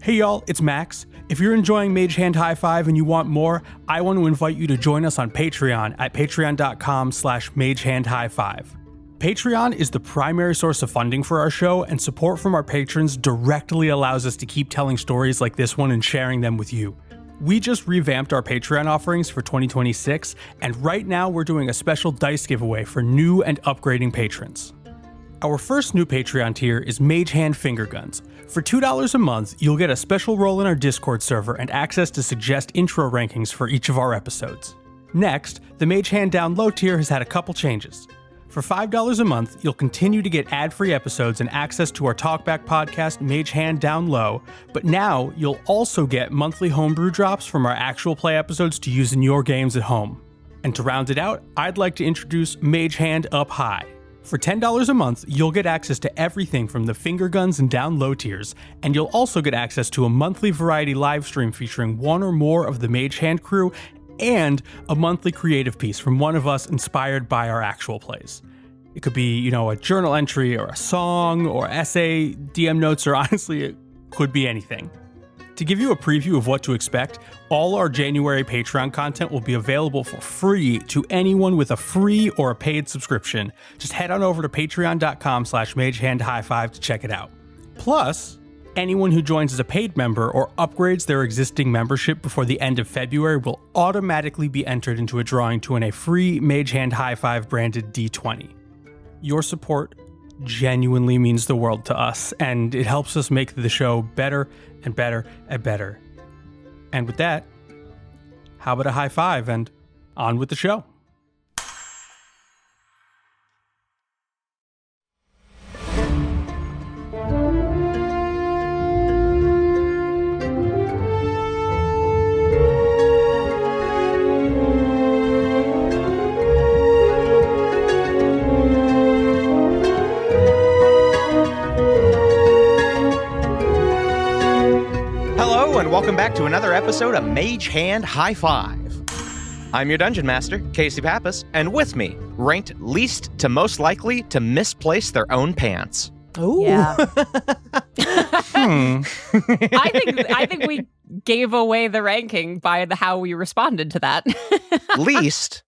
Hey y'all, it's Max. If you're enjoying Mage Hand High Five and you want more, I want to invite you to join us on Patreon at patreon.com/magehandhighfive. Patreon is the primary source of funding for our show, and support from our patrons directly allows us to keep telling stories like this one and sharing them with you. We just revamped our Patreon offerings for 2026, and right now we're doing a special dice giveaway for new and upgrading patrons. Our first new Patreon tier is Mage Hand Finger Guns. For $2 a month, you'll get a special role in our Discord server and access to suggest intro rankings for each of our episodes. Next, the Mage Hand Down Low tier has had a couple changes. For $5 a month, you'll continue to get ad-free episodes and access to our talkback podcast, Mage Hand Down Low, but now you'll also get monthly homebrew drops from our actual play episodes to use in your games at home. And to round it out, I'd like to introduce Mage Hand Up High. For $10 a month, you'll get access to everything from the Finger Guns and Down Low tiers, and you'll also get access to a monthly variety live stream featuring one or more of the Mage Hand crew and a monthly creative piece from one of us inspired by our actual plays. It could be, a journal entry or a song or essay, DM notes, or honestly, it could be anything. To give you a preview of what to expect, all our January Patreon content will be available for free to anyone with a free or a paid subscription. Just head on over to patreon.com/magehandhighfive to check it out. Plus, anyone who joins as a paid member or upgrades their existing membership before the end of February will automatically be entered into a drawing to win a free Mage Hand High Five branded D20. Your support genuinely means the world to us, and it helps us make the show better and better and better. And with that, how about a high five and on with the show? Welcome back to another episode of Mage Hand High Five. I'm your Dungeon Master, Casey Pappas, and with me, ranked least to most likely to misplace their own pants. Ooh. Yeah. I think we gave away the ranking by how we responded to that. Least,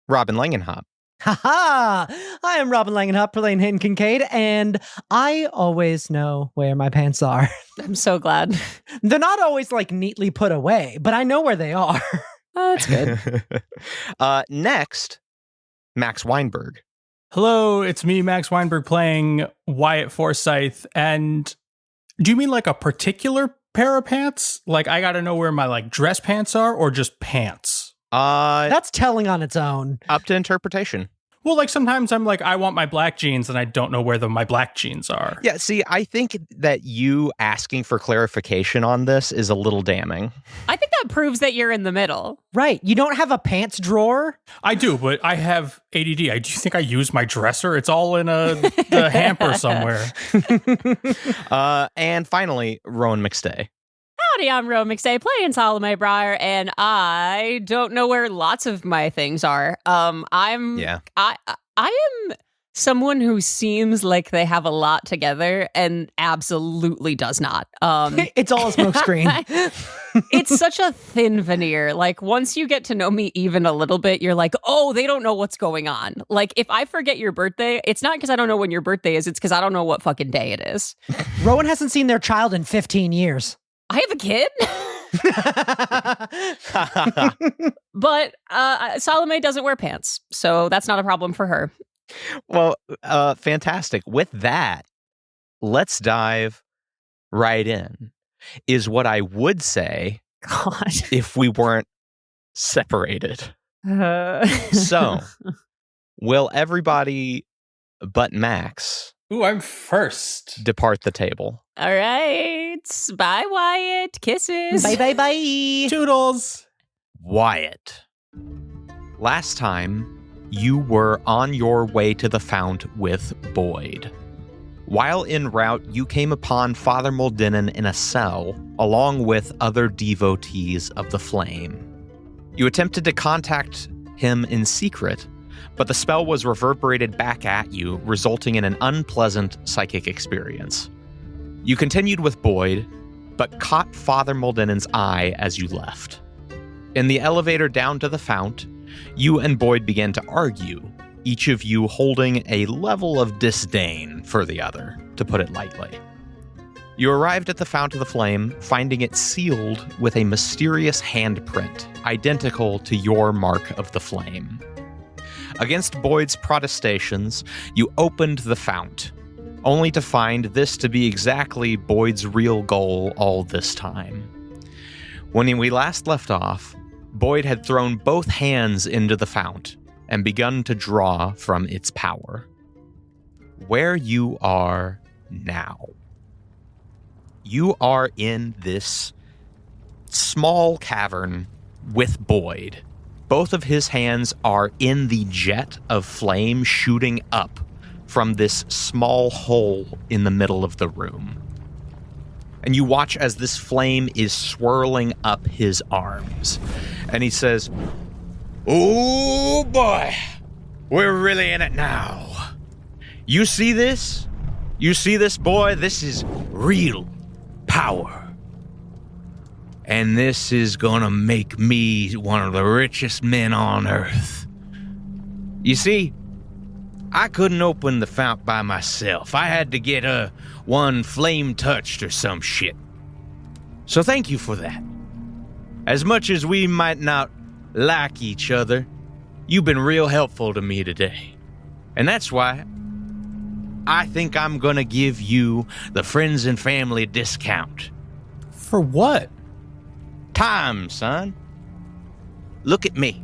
Robin Langenhop. Haha! I am Robin Langenhop, playing Hayden Kincaid, and I always know where my pants are. I'm so glad. They're not always neatly put away, but I know where they are. Oh, that's good. Next, Max Weinberg. Hello, it's me, Max Weinberg, playing Wyatt Forsyth. And do you mean a particular pair of pants? I gotta know where my dress pants are, or just pants? That's telling on its own. Up to interpretation. Well, sometimes I'm I want my black jeans and I don't know where my black jeans are. Yeah, see, I think that you asking for clarification on this is a little damning. I think that proves that you're in the middle. Right. You don't have a pants drawer? I do, but I have ADD. Do you think I use my dresser? It's all in the hamper somewhere. And finally, Rowan McStay. Howdy, I'm Rowan McStay, playing Salome Breyer, and I don't know where lots of my things are. I am someone who seems like they have a lot together and absolutely does not. It's all a smoke screen. It's such a thin veneer. Once you get to know me even a little bit, you're oh, they don't know what's going on. If I forget your birthday, it's not because I don't know when your birthday is, it's because I don't know what fucking day it is. Rowan hasn't seen their child in 15 years. I have a kid. But Salome doesn't wear pants, so that's not a problem for her. Well, fantastic. With that, let's dive right in. Is what I would say if we weren't separated. So, will everybody but Max... Ooh, I'm first. ...depart the table? All right. Bye, Wyatt. Kisses. Bye, bye, bye. Toodles. Wyatt. Last time, you were on your way to the Fount with Boyd. While en route, you came upon Father Muldinan in a cell, along with other devotees of the Flame. You attempted to contact him in secret, but the spell was reverberated back at you, resulting in an unpleasant psychic experience. You continued with Boyd, but caught Father Moldinen's eye as you left. In the elevator down to the Fount, you and Boyd began to argue, each of you holding a level of disdain for the other, to put it lightly. You arrived at the Fount of the Flame, finding it sealed with a mysterious handprint, identical to your mark of the flame. Against Boyd's protestations, you opened the Fount, only to find this to be exactly Boyd's real goal all this time. When we last left off, Boyd had thrown both hands into the Fount and begun to draw from its power. Where you are now. You are in this small cavern with Boyd. Both of his hands are in the jet of flame shooting up from this small hole in the middle of the room. And you watch as this flame is swirling up his arms. And he says, "Oh boy, we're really in it now. You see this? You see this, boy? This is real power. And this is gonna make me one of the richest men on earth. You see, I couldn't open the fount by myself. I had to get one flame touched or some shit. So thank you for that. As much as we might not like each other, you've been real helpful to me today. And that's why I think I'm gonna give you the friends and family discount." For what? Time, son. Look at me.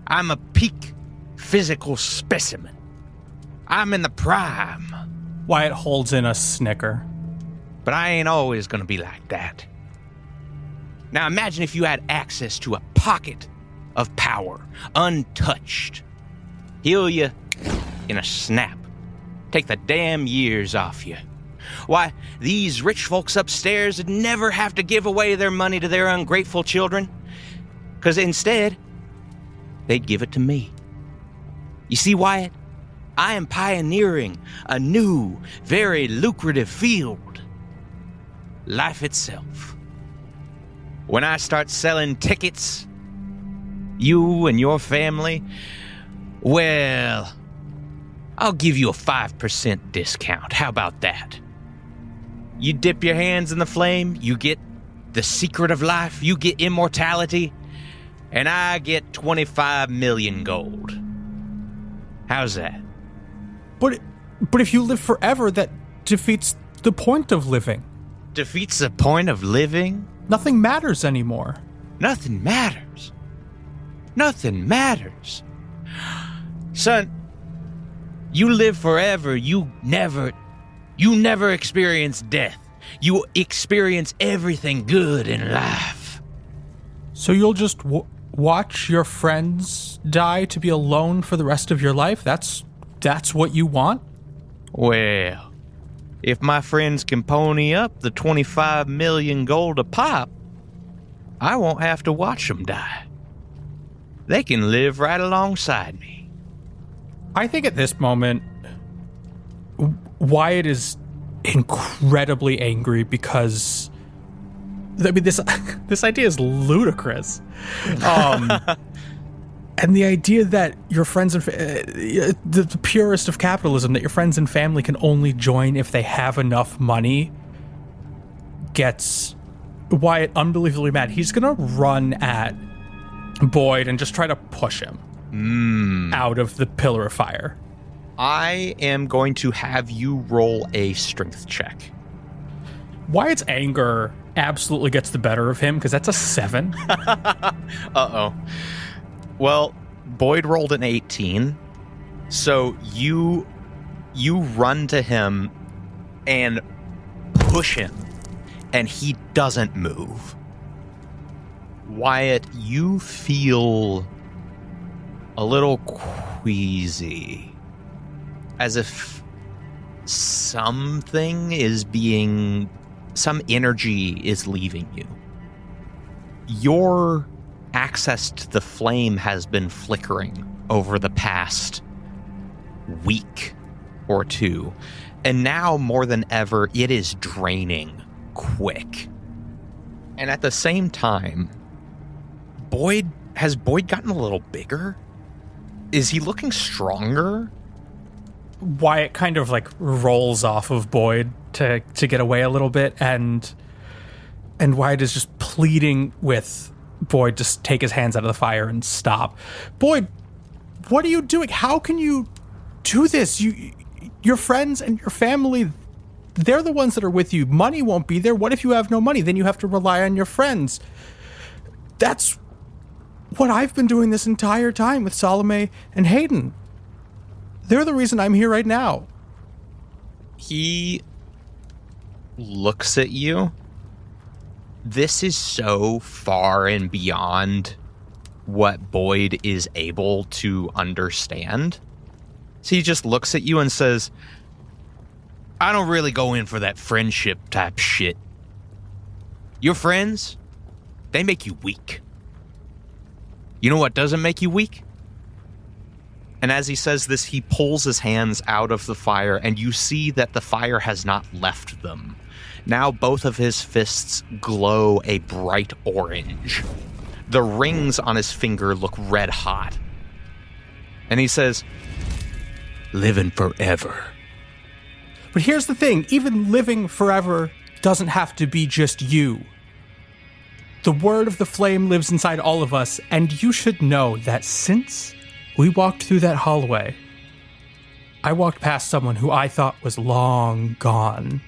I'm a peak physical specimen. I'm in the prime. Wyatt holds in a snicker. But I ain't always gonna be like that. Now imagine if you had access to a pocket of power, untouched. Heal you in a snap. Take the damn years off you. Why, these rich folks upstairs would never have to give away their money to their ungrateful children, because instead, they'd give it to me. You see, Wyatt, I am pioneering a new, very lucrative field. Life itself. When I start selling tickets, you and your family, well, I'll give you a 5% discount. How about that? You dip your hands in the flame, you get the secret of life, you get immortality, and I get 25 million gold. How's that? But if you live forever, that defeats the point of living. Defeats the point of living? Nothing matters anymore. Nothing matters. Nothing matters. Son, you live forever, you never experience death. You experience everything good in life. So you'll just watch your friends die to be alone for the rest of your life? That's what you want? Well, if my friends can pony up the 25 million gold a pop, I won't have to watch them die. They can live right alongside me. I think at this moment, Wyatt is incredibly angry because, I mean, this idea is ludicrous. And the idea that your friends and the purest of capitalism, that your friends and family can only join if they have enough money, gets Wyatt unbelievably mad. He's gonna run at Boyd and just try to push him out of the pillar of fire. I am going to have you roll a strength check. Wyatt's anger absolutely gets the better of him because that's a 7. Uh-oh. Well, Boyd rolled an 18, so you run to him and push him, and he doesn't move. Wyatt, you feel a little queasy, as if some energy is leaving you. Your access to the flame has been flickering over the past week or two, and now more than ever, it is draining quick. And at the same time, has Boyd gotten a little bigger? Is he looking stronger? Wyatt kind of like rolls off of Boyd to get away a little bit, and Wyatt is just pleading with Boyd to take his hands out of the fire and stop. Boyd, what are you doing? How can you do this? Your friends and your family, they're the ones that are with you. Money won't be there. What if you have no money? Then you have to rely on your friends. That's what I've been doing this entire time with Salome and Hayden. They're the reason I'm here right now. He looks at you. This is so far and beyond what Boyd is able to understand. So he just looks at you and says, I don't really go in for that friendship type shit. Your friends, they make you weak. You know what doesn't make you weak? And as he says this, he pulls his hands out of the fire, and you see that the fire has not left them. Now both of his fists glow a bright orange. The rings on his finger look red hot. And he says, living forever. But here's the thing, even living forever doesn't have to be just you. The word of the flame lives inside all of us, and you should know that since we walked through that hallway, I walked past someone who I thought was long gone,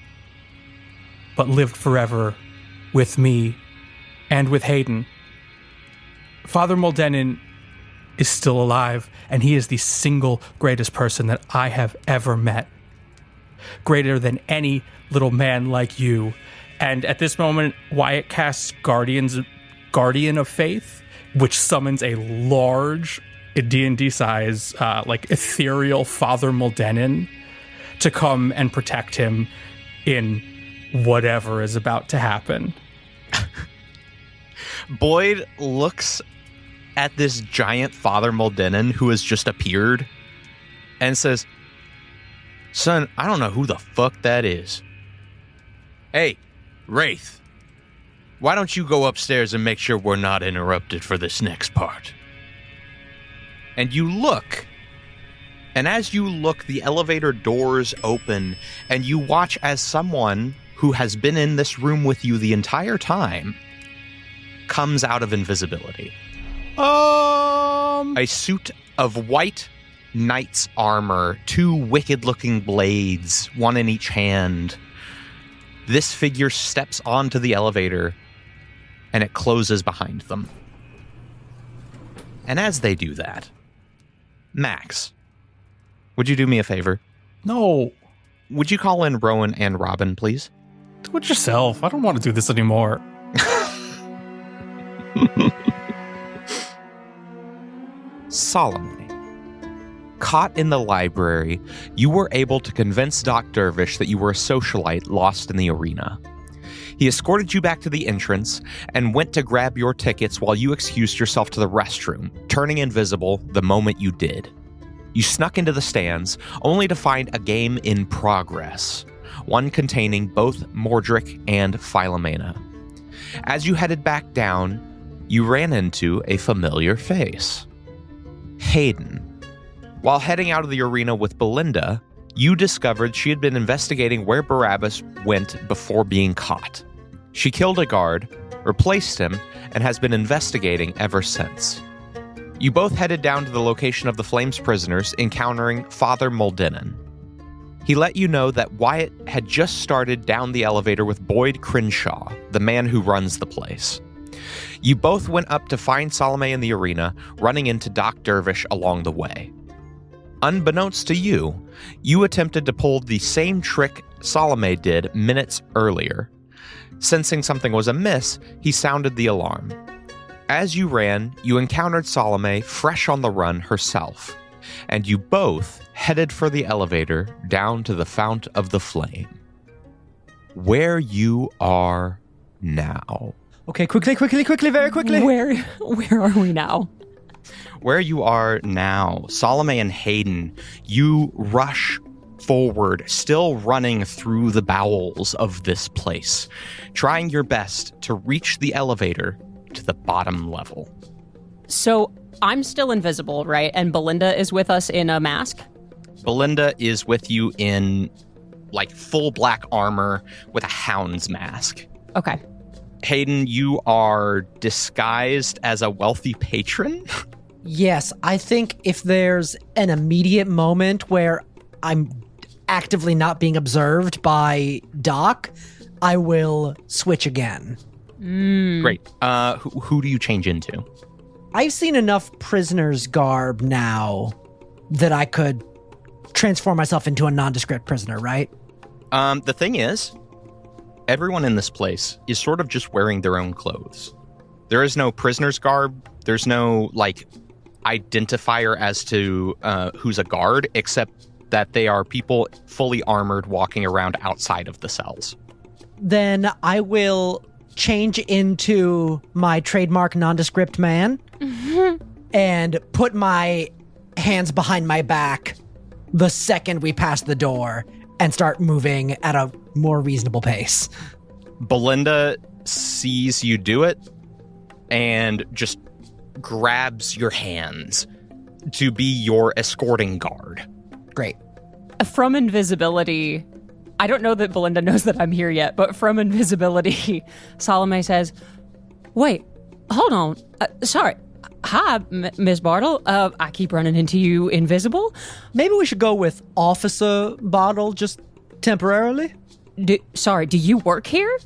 but lived forever with me and with Hayden. Father Moldenin is still alive, and he is the single greatest person that I have ever met. Greater than any little man like you. And at this moment, Wyatt casts Guardian of Faith, which summons a large D&D size, ethereal Father Moldenin to come and protect him in whatever is about to happen. Boyd looks at this giant Father Moldenin who has just appeared and says, son, I don't know who the fuck that is. Hey, Wraith, why don't you go upstairs and make sure we're not interrupted for this next part? And you look, and as you look, the elevator doors open, and you watch as someone who has been in this room with you the entire time comes out of invisibility. A suit of white knight's armor, 2 wicked-looking blades, one in each hand. This figure steps onto the elevator, and it closes behind them. And as they do that, Max, would you do me a favor? No. Would you call in Rowan and Robin, please? Do it yourself. I don't want to do this anymore. Salome. Caught in the library, you were able to convince Doc Dervish that you were a socialite lost in the arena. He escorted you back to the entrance and went to grab your tickets while you excused yourself to the restroom, turning invisible the moment you did. You snuck into the stands, only to find a game in progress, one containing both Mordric and Philomena. As you headed back down, you ran into a familiar face. Hayden. While heading out of the arena with Belinda, you discovered she had been investigating where Barabbas went before being caught. She killed a guard, replaced him, and has been investigating ever since. You both headed down to the location of the Flames prisoners, encountering Father Moldenin. He let you know that Wyatt had just started down the elevator with Boyd Crenshaw, the man who runs the place. You both went up to find Salome in the arena, running into Doc Dervish along the way. Unbeknownst to you, you attempted to pull the same trick Salome did minutes earlier. Sensing something was amiss, he sounded the alarm. As you ran, you encountered Salome fresh on the run herself, and you both headed for the elevator down to the Fount of the Flame. Where you are now. Okay, quickly, very quickly. Where are we now? Where you are now, Salome and Hayden, you rush forward, still running through the bowels of this place, trying your best to reach the elevator to the bottom level. So I'm still invisible, right? And Belinda is with us in a mask? Belinda is with you in, like, full black armor with a hound's mask. Okay. Hayden, you are disguised as a wealthy patron? Yes, I think if there's an immediate moment where I'm actively not being observed by Doc, I will switch again. Great. Who do you change into? I've seen enough prisoner's garb now that I could transform myself into a nondescript prisoner, right? The thing is, everyone in this place is sort of just wearing their own clothes. There is no prisoner's garb. There's no, like, identifier as to who's a guard, except that they are people fully armored walking around outside of the cells. Then I will change into my trademark nondescript man and put my hands behind my back the second we pass the door and start moving at a more reasonable pace. Belinda sees you do it and just grabs your hands to be your escorting guard. Great. From invisibility, I don't know that Belinda knows that I'm here yet, but from invisibility, Salome says, wait, hold on. Sorry. Hi, Miss Bartle. I keep running into you invisible. Maybe we should go with Officer Bartle just temporarily? Do you work here?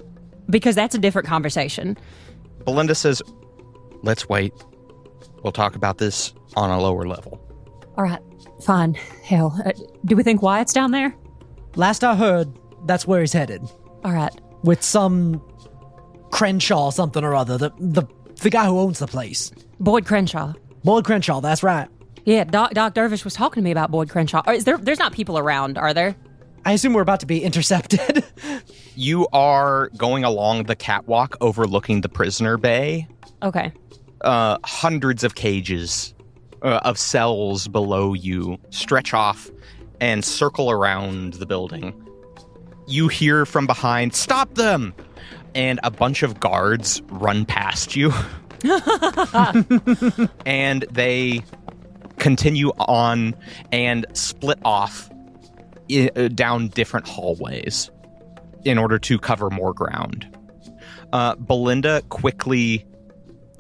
Because that's a different conversation. Belinda says, let's wait. We'll talk about this on a lower level. All right, fine. Hell, do we think Wyatt's down there? Last I heard, that's where he's headed. All right. With some Crenshaw something or other, the guy who owns the place. Boyd Crenshaw. Boyd Crenshaw, that's right. Yeah, Doc Dervish was talking to me about Boyd Crenshaw. There's not people around, are there? I assume we're about to be intercepted. You are going along the catwalk overlooking the prisoner bay. Okay. Hundreds of cages of cells below you stretch off and circle around the building. You hear from behind, "Stop them!" And a bunch of guards run past you. And they continue on and split off down different hallways in order to cover more ground. Belinda quickly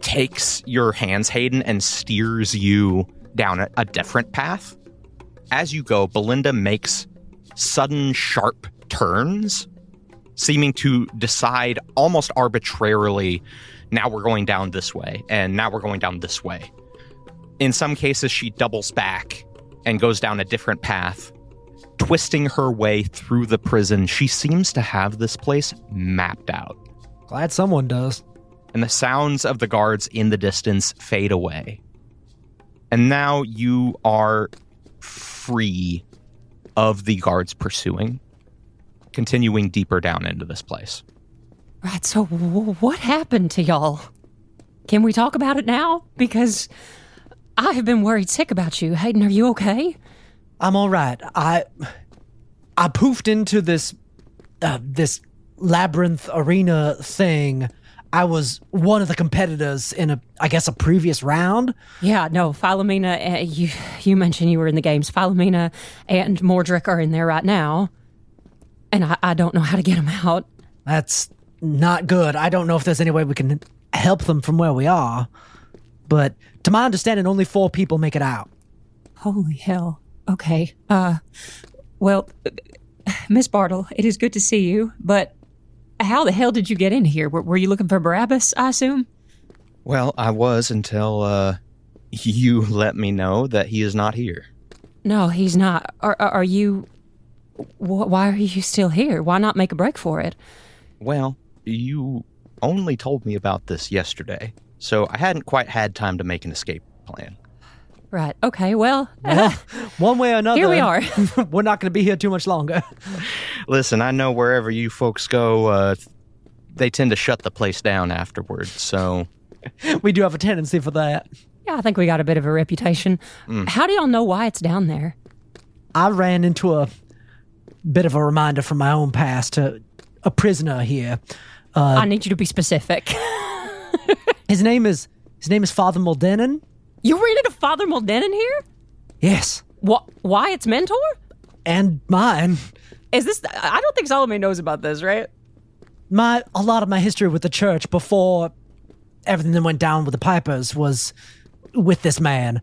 takes your hands, Hayden, and steers you down a different path. As you go, Belinda makes sudden sharp turns, seeming to decide almost arbitrarily, now we're going down this way, and now we're going down this way. In some cases, she doubles back and goes down a different path, twisting her way through the prison. She seems to have this place mapped out. Glad someone does. And the sounds of the guards in the distance fade away. And now you are free of the guards pursuing, continuing deeper down into this place. Right, so what happened to y'all? Can we talk about it now? Because I have been worried sick about you. Hayden, are you okay? I'm all right. I poofed into this labyrinth arena thing. I was one of the competitors in a previous round. Yeah, no, Philomena, you mentioned you were in the games. Philomena and Mordrick are in there right now. And I don't know how to get them out. That's not good. I don't know if there's any way we can help them from where we are. But to my understanding, only 4 people make it out. Holy hell. Okay. Well, Miss Bartle, it is good to see you, but how the hell did you get in here? Were you looking for Barabbas, I assume? Well, I was until you let me know that he is not here. No, he's not. Are you... Why are you still here? Why not make a break for it? Well, you only told me about this yesterday, so I hadn't quite had time to make an escape plan. Right. Okay, well, one way or another, here we are. We're not going to be here too much longer. Listen, I know wherever you folks go, they tend to shut the place down afterwards, so... We do have a tendency for that. Yeah, I think we got a bit of a reputation. How do y'all know why it's down there? I ran into bit of a reminder from my own past to a prisoner here. I need you to be specific. His name is Father Muldenon. You ran into Father Muldenon here? Yes. Wyatt's mentor? And mine. Is this? I don't think Salome knows about this, right? A lot of my history with the church before everything that went down with the Pipers was with this man.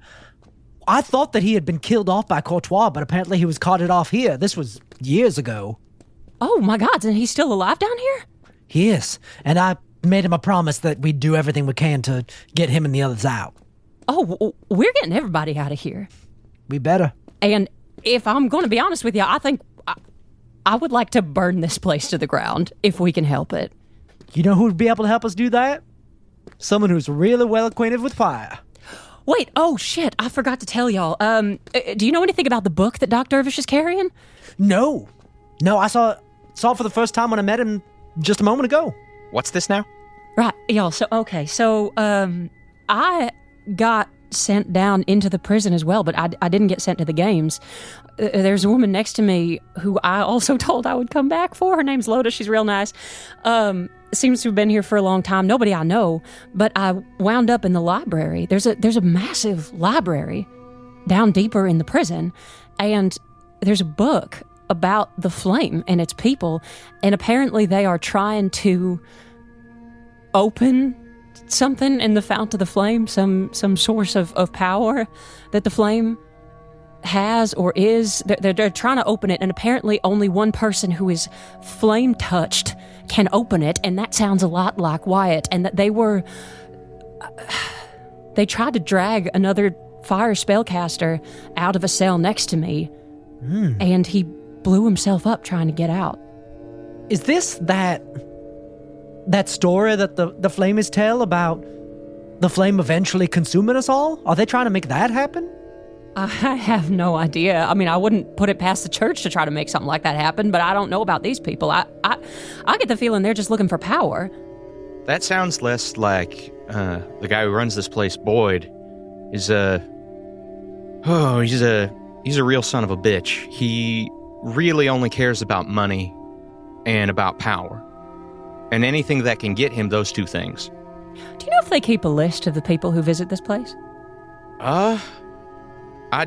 I thought that he had been killed off by Courtois, but apparently he was carted off here. This was years ago. Oh my God, and he's still alive down here? He is, and I made him a promise that we'd do everything we can to get him and the others out. Oh, we're getting everybody out of here. We better. And if I'm going to be honest with you, I think I would like to burn this place to the ground if we can help it. You know who would be able to help us do that? Someone who's really well acquainted with fire. Wait, oh shit, I forgot to tell y'all. Do you know anything about the book that Doc Dervish is carrying? No, I saw it for the first time when I met him just a moment ago. What's this now? Right, y'all, so I got sent down into the prison as well, but I didn't get sent to the games. There's a woman next to me who I also told I would come back for. Her name's Loda, she's real nice. Seems to have been here for a long time. Nobody I know, but I wound up in the library. There's a massive library down deeper in the prison, and there's a book about the flame and its people, and apparently they are trying to open something in the Fount of the Flame, some source of power that the flame has or is. They're trying to open it, and apparently only one person who is flame touched can open it, and that sounds a lot like Wyatt, and that they tried to drag another fire spellcaster out of a cell next to me, and he blew himself up trying to get out. Is this that story that the flamers tell about the flame eventually consuming us all? Are they trying to make that happen? I have no idea. I mean, I wouldn't put it past the church to try to make something like that happen, but I don't know about these people. I get the feeling they're just looking for power. That sounds less like the guy who runs this place, Boyd, is he's a real son of a bitch. He really only cares about money and about power. And anything that can get him those two things. Do you know if they keep a list of the people who visit this place? I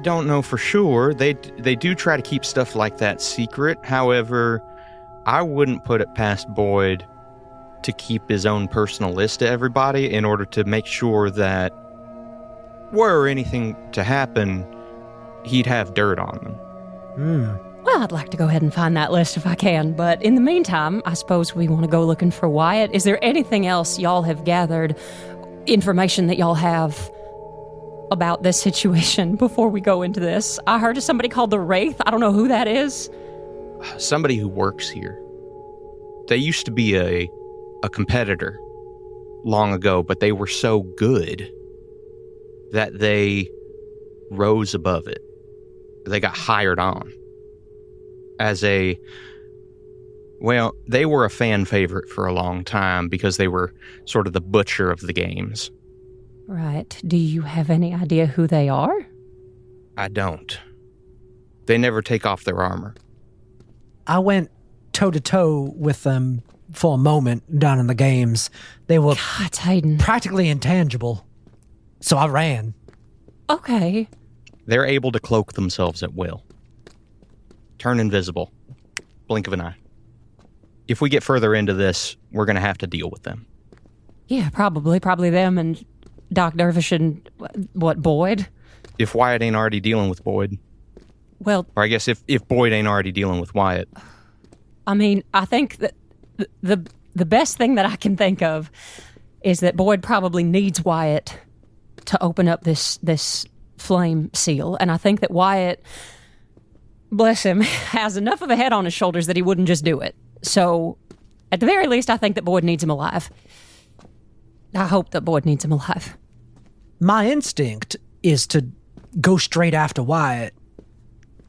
don't know for sure. They do try to keep stuff like that secret. However, I wouldn't put it past Boyd to keep his own personal list to everybody in order to make sure that were anything to happen, he'd have dirt on them. Well, I'd like to go ahead and find that list if I can, but in the meantime, I suppose we want to go looking for Wyatt. Is there anything else y'all have gathered, information that y'all have about this situation before we go into this? I heard of somebody called the Wraith. I don't know who that is. Somebody who works here. They used to be a competitor long ago, but they were so good that they rose above it. They got hired on as they were a fan favorite for a long time because they were sort of the butcher of the games. Right. Do you have any idea who they are? I don't. They never take off their armor. I went toe-to-toe with them for a moment down in the games. They were God, Hayden. Practically intangible. So I ran. Okay. They're able to cloak themselves at will. Turn invisible. Blink of an eye. If we get further into this, we're going to have to deal with them. Yeah, probably them and Doc Dervish and, Boyd? If Wyatt ain't already dealing with Boyd. Well... Or I guess if Boyd ain't already dealing with Wyatt. I mean, I think that the best thing that I can think of is that Boyd probably needs Wyatt to open up this flame seal. And I think that Wyatt, bless him, has enough of a head on his shoulders that he wouldn't just do it. So, at the very least, I think that Boyd needs him alive. I hope that Boyd needs him alive. My instinct is to go straight after Wyatt,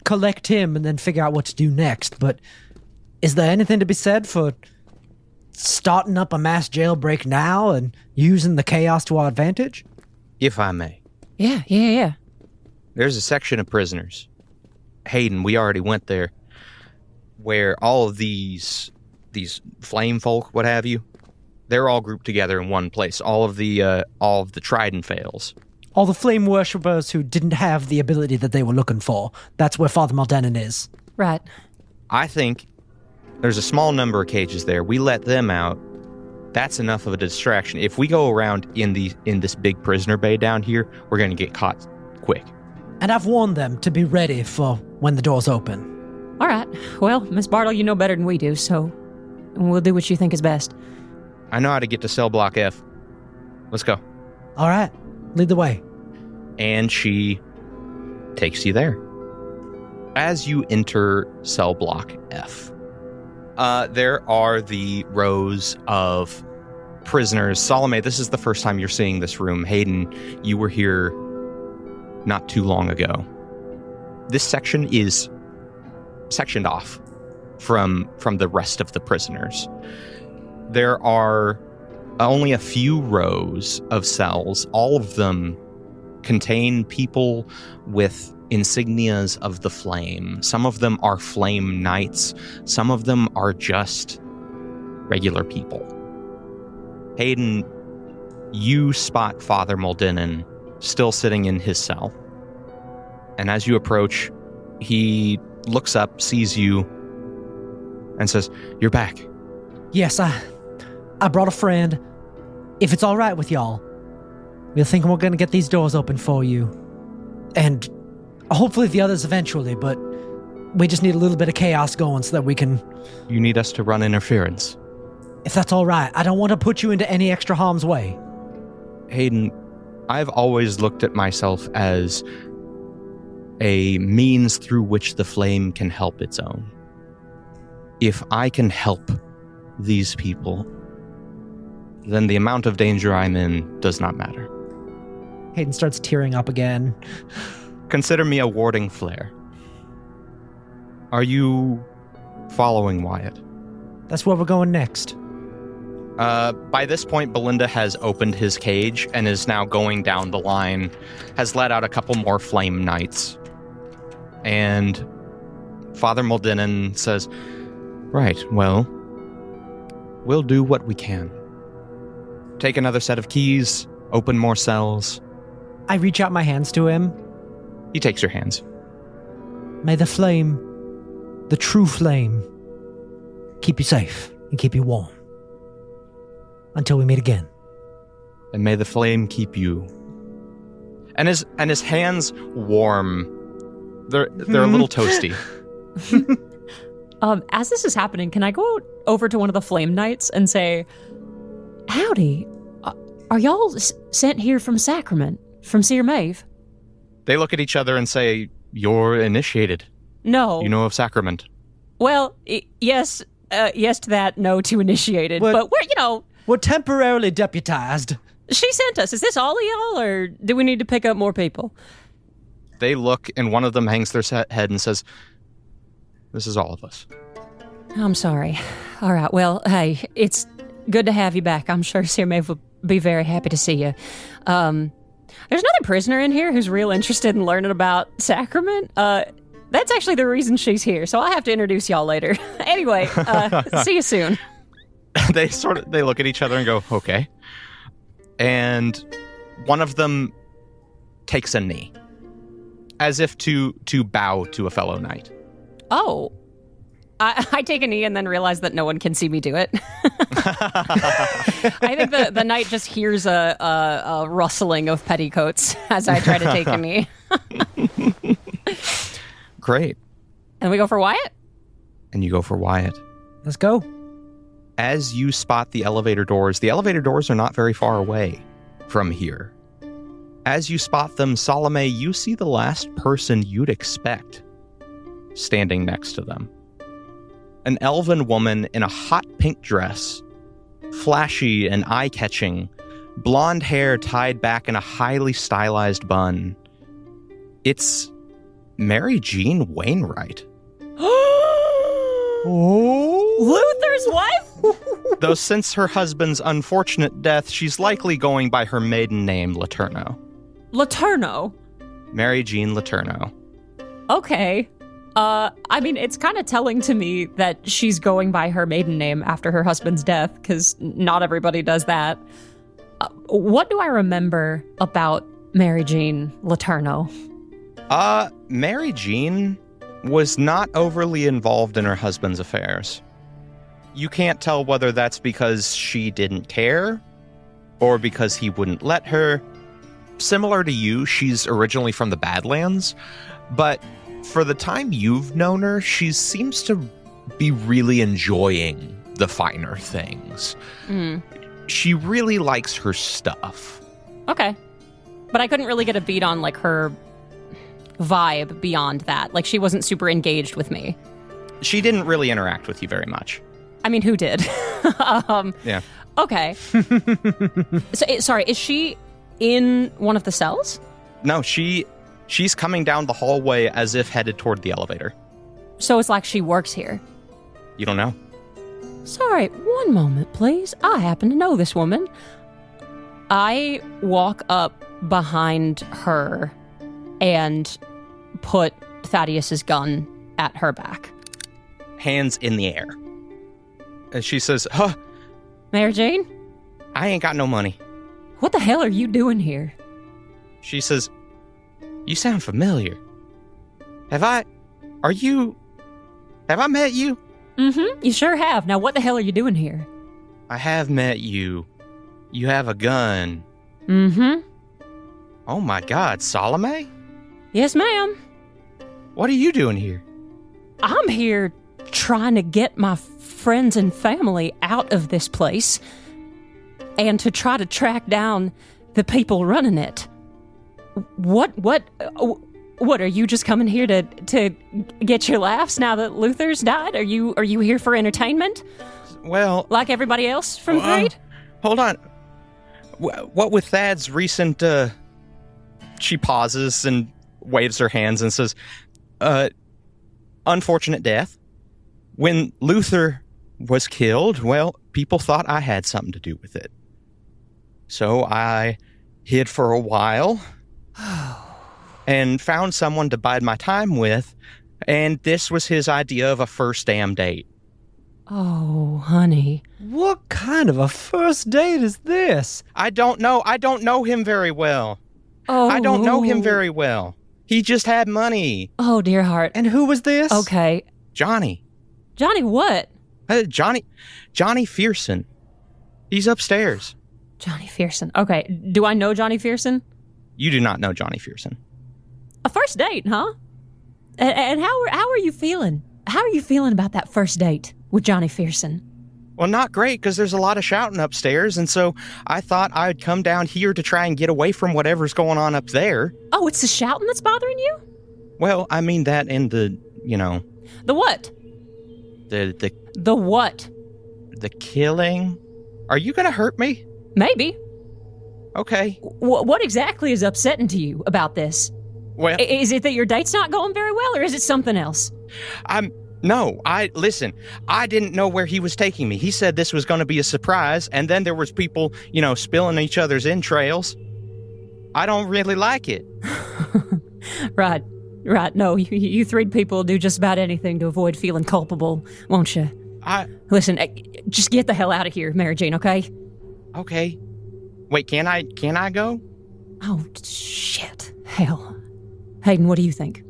collect him, and then figure out what to do next. But is there anything to be said for starting up a mass jailbreak now and using the chaos to our advantage? If I may. Yeah. There's a section of prisoners. Hayden, we already went there. where all of these flame folk, what have you, they're all grouped together in one place. All of the Trident fails. All the flame worshippers who didn't have the ability that they were looking for. That's where Father Maldenin is. Right. I think there's a small number of cages there. We let them out. That's enough of a distraction. If we go around in this big prisoner bay down here, we're going to get caught quick. And I've warned them to be ready for when the doors open. All right. Well, Miss Bartle, you know better than we do, so we'll do what you think is best. I know how to get to cell block F. Let's go. All right. Lead the way. And she takes you there. As you enter cell block F, there are the rows of prisoners. Salome, this is the first time you're seeing this room. Hayden, you were here not too long ago. This section is sectioned off from the rest of the prisoners. There are only a few rows of cells. All of them contain people with insignias of the flame. Some of them are flame knights. Some of them are just regular people. Hayden, you spot Father Maldenin still sitting in his cell. And as you approach, he looks up, sees you, and says, "You're back." Yes, I brought a friend. If it's all right with y'all, we're thinking we're going to get these doors open for you. And hopefully the others eventually, but we just need a little bit of chaos going so that we can... You need us to run interference. If that's all right. I don't want to put you into any extra harm's way. Hayden, I've always looked at myself as a means through which the flame can help its own. If I can help these people, then the amount of danger I'm in does not matter. Hayden starts tearing up again. Consider me a warding flare. Are you following Wyatt? That's where we're going next. By this point, Belinda has opened his cage and is now going down the line, has let out a couple more flame knights. And Father Maldenin says, "Right, well, we'll do what we can. Take another set of keys, open more cells." I reach out my hands to him. He takes your hands. May the flame, the true flame, keep you safe and keep you warm. Until we meet again. And may the flame keep you. And his hands warm. They're a little toasty. As this is happening, can I go over to one of the flame knights and say, "Howdy, are y'all sent here from Sacrament, from Seer Maeve?" They look at each other and say, "You're initiated. No. You know of Sacrament." Well, yes to that, no to initiated. But we're temporarily deputized. She sent us. Is this all of y'all, or do we need to pick up more people? They look, and one of them hangs their head and says, "This is all of us." I'm sorry. All right, well, hey, it's good to have you back. I'm sure Seer Maeve will be very happy to see you. There's another prisoner in here who's real interested in learning about Sacrament. That's actually the reason she's here, so I'll have to introduce y'all later. Anyway, see you soon. They look at each other and go, "Okay." And one of them takes a knee, as if to bow to a fellow knight. Oh. I take a knee and then realize that no one can see me do it. I think the knight just hears a rustling of petticoats as I try to take a knee. Great. And we go for Wyatt? And you go for Wyatt. Let's go. As you spot the elevator doors are not very far away from here. As you spot them, Salome, you see the last person you'd expect standing next to them. An elven woman in a hot pink dress, flashy and eye-catching, blonde hair tied back in a highly stylized bun. It's Mary Jean Wainwright. Oh, Luther's wife? Though since her husband's unfortunate death, she's likely going by her maiden name, Laterno. Laterno? Mary Jean Laterno. Okay. I mean, it's kind of telling to me that she's going by her maiden name after her husband's death, because not everybody does that. What do I remember about Mary Jean Letourneau? Mary Jean was not overly involved in her husband's affairs. You can't tell whether that's because she didn't care or because he wouldn't let her. Similar to you, she's originally from the Badlands, but for the time you've known her, she seems to be really enjoying the finer things. She really likes her stuff. Okay. But I couldn't really get a beat on, like, her vibe beyond that. Like, she wasn't super engaged with me. She didn't really interact with you very much. I mean, who did? Yeah. Okay. Sorry, is she in one of the cells? No, she's coming down the hallway as if headed toward the elevator. So it's like she works here. You don't know? Sorry, one moment, please. I happen to know this woman. I walk up behind her and put Thaddeus's gun at her back. Hands in the air. And she says, huh? Mary Jane? I ain't got no money. What the hell are you doing here? She says, you sound familiar. Have I met you? Mm-hmm, you sure have. Now what the hell are you doing here? I have met you. You have a gun. Mm-hmm. Oh my God, Salome? Yes, ma'am. What are you doing here? I'm here trying to get my friends and family out of this place and to try to track down the people running it. What are you just coming here to get your laughs now that Luther's died? Are you here for entertainment? Well, like everybody else from Greed? Hold on. What with Thad's recent, she pauses and waves her hands and says, unfortunate death. When Luther was killed, well, people thought I had something to do with it. So I hid for a while and found someone to bide my time with, and this was his idea of a first damn date. Oh, honey. What kind of a first date is this? I don't know. I don't know him very well. Oh. I don't know him very well. He just had money. Oh, dear heart. And who was this? Okay. Johnny. Johnny what? Johnny Fearson. He's upstairs. Johnny Fearson. Okay. Do I know Johnny Fearson? You do not know Johnny Fearson. A first date, huh? And how are you feeling? How are you feeling about that first date with Johnny Fearson? Well, not great, because there's a lot of shouting upstairs, and so I thought I'd come down here to try and get away from whatever's going on up there. Oh, it's the shouting that's bothering you? Well, I mean that and the, The what? The what? The killing. Are you going to hurt me? Maybe. Okay. What exactly is upsetting to you about this? Well, is it that your date's not going very well, or is it something else? Listen, I didn't know where he was taking me. He said this was going to be a surprise, and then there was people, spilling each other's entrails. I don't really like it. Right. No, you three people do just about anything to avoid feeling culpable, won't you? Listen, just get the hell out of here, Mary Jane, okay? Okay. Wait, can I go? Oh, shit. Hell. Hayden, what do you think?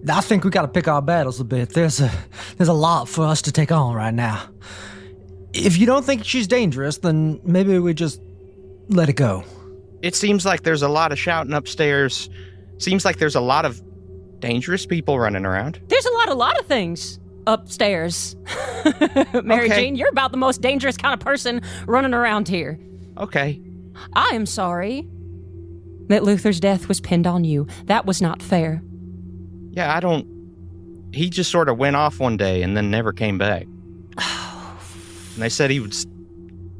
I think we gotta pick our battles a bit. There's a lot for us to take on right now. If you don't think she's dangerous, then maybe we just let it go. It seems like there's a lot of shouting upstairs. Seems like there's a lot of dangerous people running around. There's a lot of things upstairs. Mary Jane, you're about the most dangerous kind of person running around here. Okay. I am sorry that Luther's death was pinned on you. That was not fair. Yeah, he just sort of went off one day and then never came back. And they said he was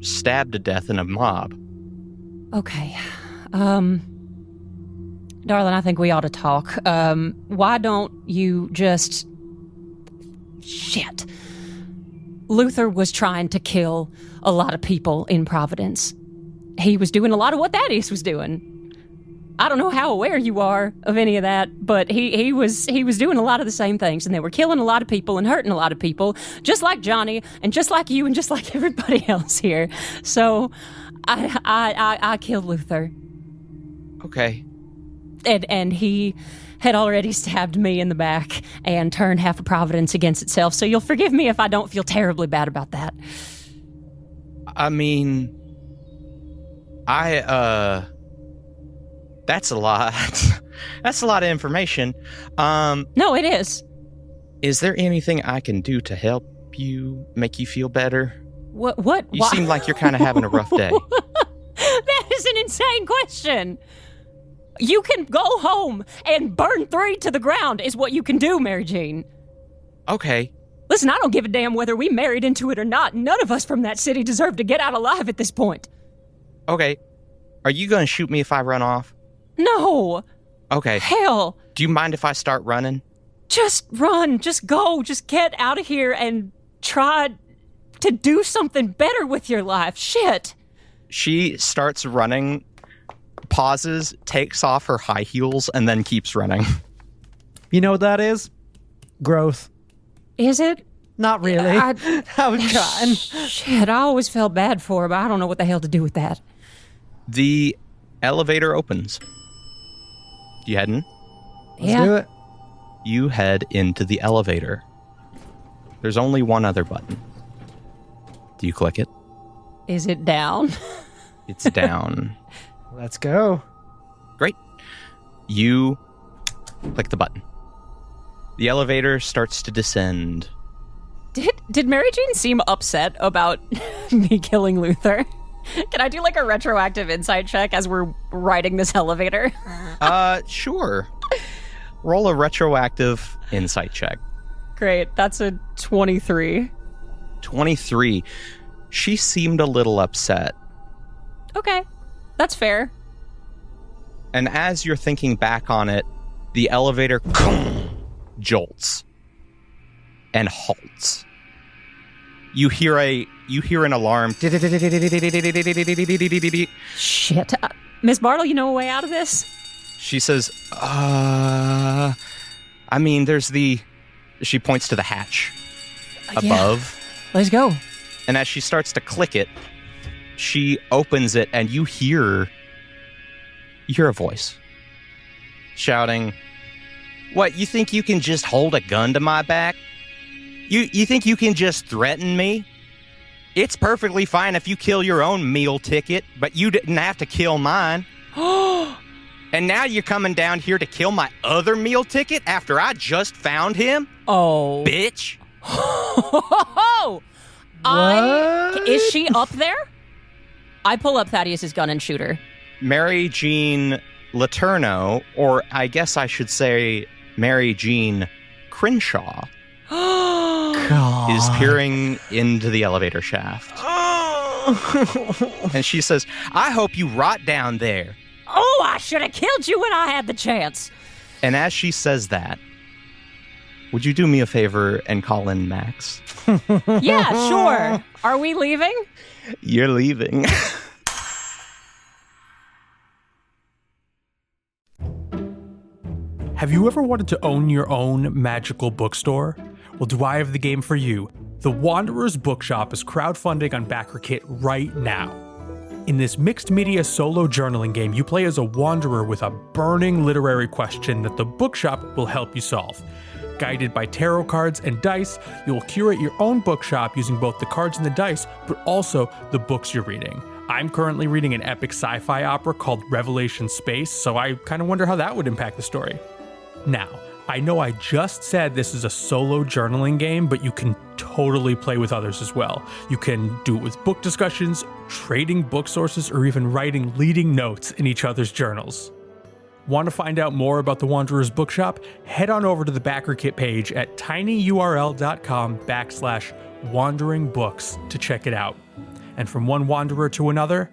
stabbed to death in a mob. Okay. Darling, I think we ought to talk. Why don't you just... Shit. Luther was trying to kill a lot of people in Providence. He was doing a lot of what Thaddeus was doing. I don't know how aware you are of any of that, but he was doing a lot of the same things, and they were killing a lot of people and hurting a lot of people, just like Johnny, and just like you, and just like everybody else here. So, I killed Luther. Okay. And he had already stabbed me in the back and turned half of Providence against itself. So you'll forgive me if I don't feel terribly bad about that. I mean, that's a lot. That's a lot of information. No, it is. Is there anything I can do to help you, make you feel better? What? You seem like you're kind of having a rough day. That is an insane question. You can go home and burn 3 to the ground is what you can do, Mary Jean. Okay. Listen, I don't give a damn whether we married into it or not. None of us from that city deserve to get out alive at this point. Okay. Are you going to shoot me if I run off? No. Okay. Hell. Do you mind if I start running? Just run. Just go. Just get out of here and try to do something better with your life. Shit. She starts running, pauses, takes off her high heels, and then keeps running. You know what that is? Growth. Is it? Not really. I was trying. Shit, I always felt bad for her, but I don't know what the hell to do with that. The elevator opens. You heading? Let's do it. You head into the elevator. There's only one other button. Do you click it? Is it down? It's down. Let's go. Great. You click the button. The elevator starts to descend. Did Mary Jane seem upset about me killing Luther? Can I do like a retroactive insight check as we're riding this elevator? Sure. Roll a retroactive insight check. Great. That's a 23. 23. She seemed a little upset. Okay. That's fair. And as you're thinking back on it, the elevator jolts and halts. You hear an alarm. Shit. Miss Bartle, you know a way out of this? She says, I mean, she points to the hatch above. Yeah. Let's go. And as she starts to click it, she opens it and you hear a voice shouting, "What, you think you can just hold a gun to my back? You think you can just threaten me? It's perfectly fine if you kill your own meal ticket, but you didn't have to kill mine. And now you're coming down here to kill my other meal ticket after I just found him? Oh. Bitch." Is she up there? I pull up Thaddeus's gun and shoot her. Mary Jean Letourneau, or I guess I should say Mary Jean Crenshaw, is peering into the elevator shaft. And she says, "I hope you rot down there." Oh, I should have killed you when I had the chance. And as she says that, would you do me a favor and call in Max? Yeah, sure. Are we leaving? You're leaving. Have you ever wanted to own your own magical bookstore? Well, do I have the game for you? The Wanderer's Bookshop is crowdfunding on BackerKit right now. In this mixed media solo journaling game, you play as a wanderer with a burning literary question that the bookshop will help you solve. Guided by tarot cards and dice, you'll curate your own bookshop using both the cards and the dice, but also the books you're reading. I'm currently reading an epic sci-fi opera called Revelation Space, so I kind of wonder how that would impact the story. Now, I know I just said this is a solo journaling game, but you can totally play with others as well. You can do it with book discussions, trading book sources, or even writing leading notes in each other's journals. Want to find out more about the Wanderer's Bookshop? Head on over to the BackerKit page at tinyurl.com/wanderingbooks to check it out. And from one wanderer to another,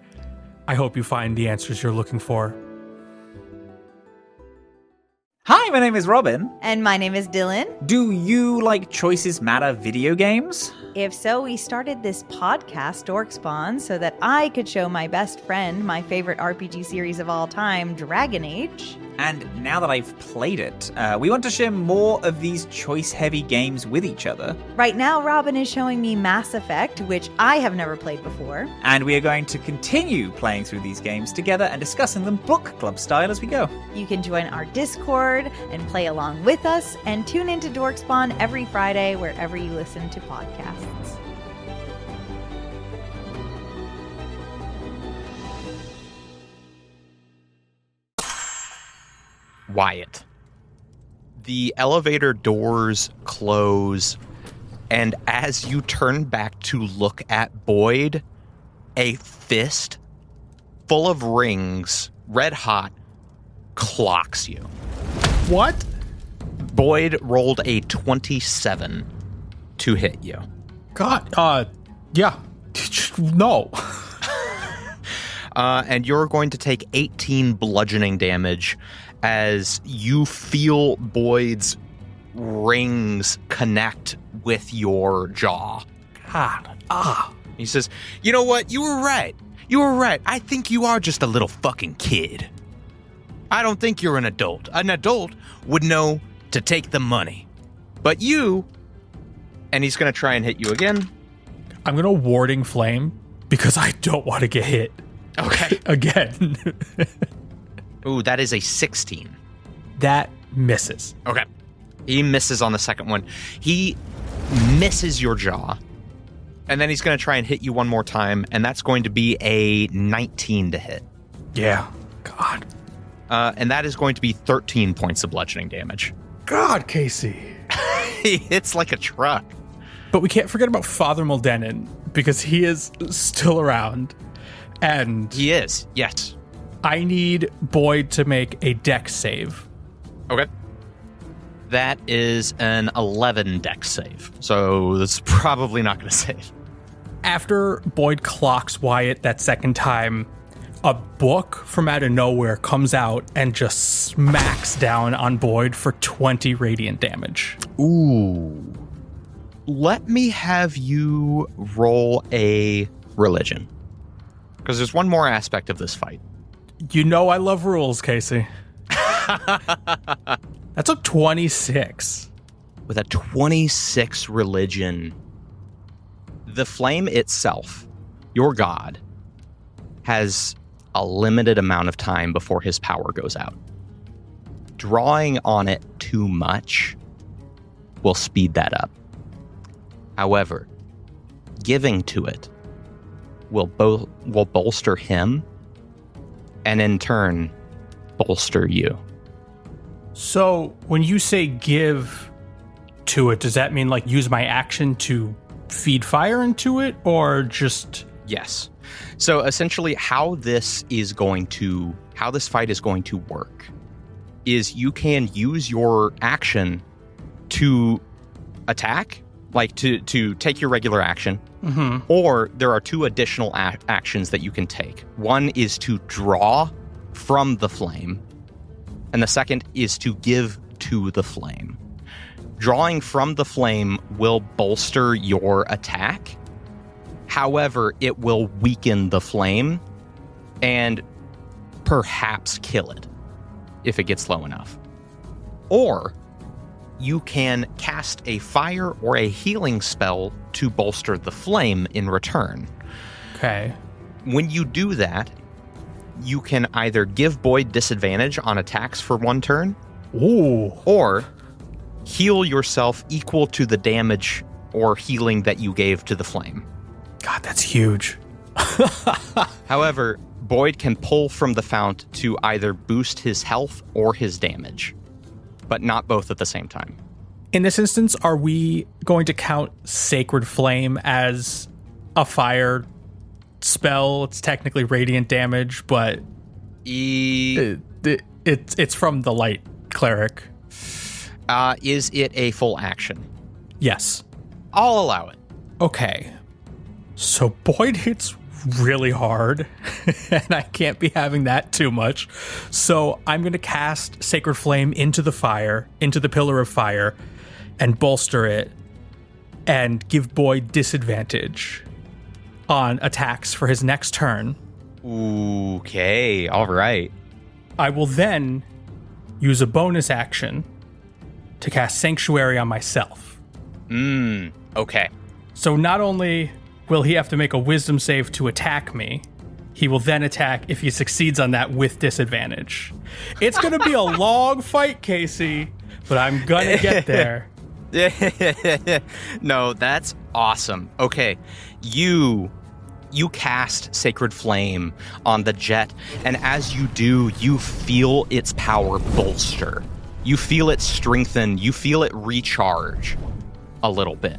I hope you find the answers you're looking for. Hi, my name is Robin. And my name is Dylan. Do you like Choices Matter video games? If so, we started this podcast, Dorkspawn, so that I could show my best friend my favorite RPG series of all time, Dragon Age. And now that I've played it, we want to share more of these choice-heavy games with each other. Right now, Robin is showing me Mass Effect, which I have never played before. And we are going to continue playing through these games together and discussing them book club style as we go. You can join our Discord and play along with us, and tune into Dorkspawn every Friday wherever you listen to podcasts. Wyatt. The elevator doors close, and as you turn back to look at Boyd, a fist full of rings, red hot, clocks you. What? Boyd rolled a 27 to hit you. God, yeah. No. And you're going to take 18 bludgeoning damage as you feel Boyd's rings connect with your jaw. God, He says, "You know what? You were right. You were right. I think you are just a little fucking kid. I don't think you're an adult. An adult would know to take the money. But you..." And he's going to try and hit you again. I'm going to warding flame because I don't want to get hit. Okay. Again. Ooh, that is a 16. That misses. Okay. He misses on the second one. He misses your jaw. And then he's going to try and hit you one more time. And that's going to be a 19 to hit. Yeah. God. And that is going to be 13 points of bludgeoning damage. God, Casey. He hits like a truck. But we can't forget about Father Moldenin because he is still around. And He is, yes. I need Boyd to make a dex save. Okay. That is an 11 dex save. So that's probably not going to save. After Boyd clocks Wyatt that second time, a book from out of nowhere comes out and just smacks down on Boyd for 20 radiant damage. Ooh. Let me have you roll a religion. Because there's one more aspect of this fight. You know I love rules, Casey. That's a 26. With a 26 religion, the flame itself, your god, has a limited amount of time before his power goes out. Drawing on it too much will speed that up. However, giving to it will bolster him and in turn bolster you. So when you say give to it, does that mean like use my action to feed fire into it or just... Yes. So essentially how this fight is going to work is you can use your action to attack, like to take your regular action, or there are two additional actions that you can take. One is to draw from the flame, and the second is to give to the flame. Drawing from the flame will bolster your attack. However, it will weaken the flame and perhaps kill it if it gets low enough. Or you can cast a fire or a healing spell to bolster the flame in return. Okay. When you do that, you can either give Boyd disadvantage on attacks for one turn, or heal yourself equal to the damage or healing that you gave to the flame. God, that's huge. However, Boyd can pull from the fount to either boost his health or his damage, but not both at the same time. In this instance, are we going to count Sacred Flame as a fire spell? It's technically radiant damage, but it's from the light cleric. Is it a full action? Yes. I'll allow it. Okay. So Boyd hits really hard, and I can't be having that too much. So I'm going to cast Sacred Flame into the fire, into the pillar of fire, and bolster it. and give Boyd disadvantage on attacks for his next turn. Okay, all right. I will then use a bonus action to cast Sanctuary on myself. Okay. So not only will he have to make a wisdom save to attack me, he will then attack if he succeeds on that with disadvantage. It's going to be a long fight, Casey, but I'm going to get there. No, that's awesome. Okay, you cast Sacred Flame on the jet, and as you do, you feel its power bolster. You feel it strengthen. You feel it recharge a little bit.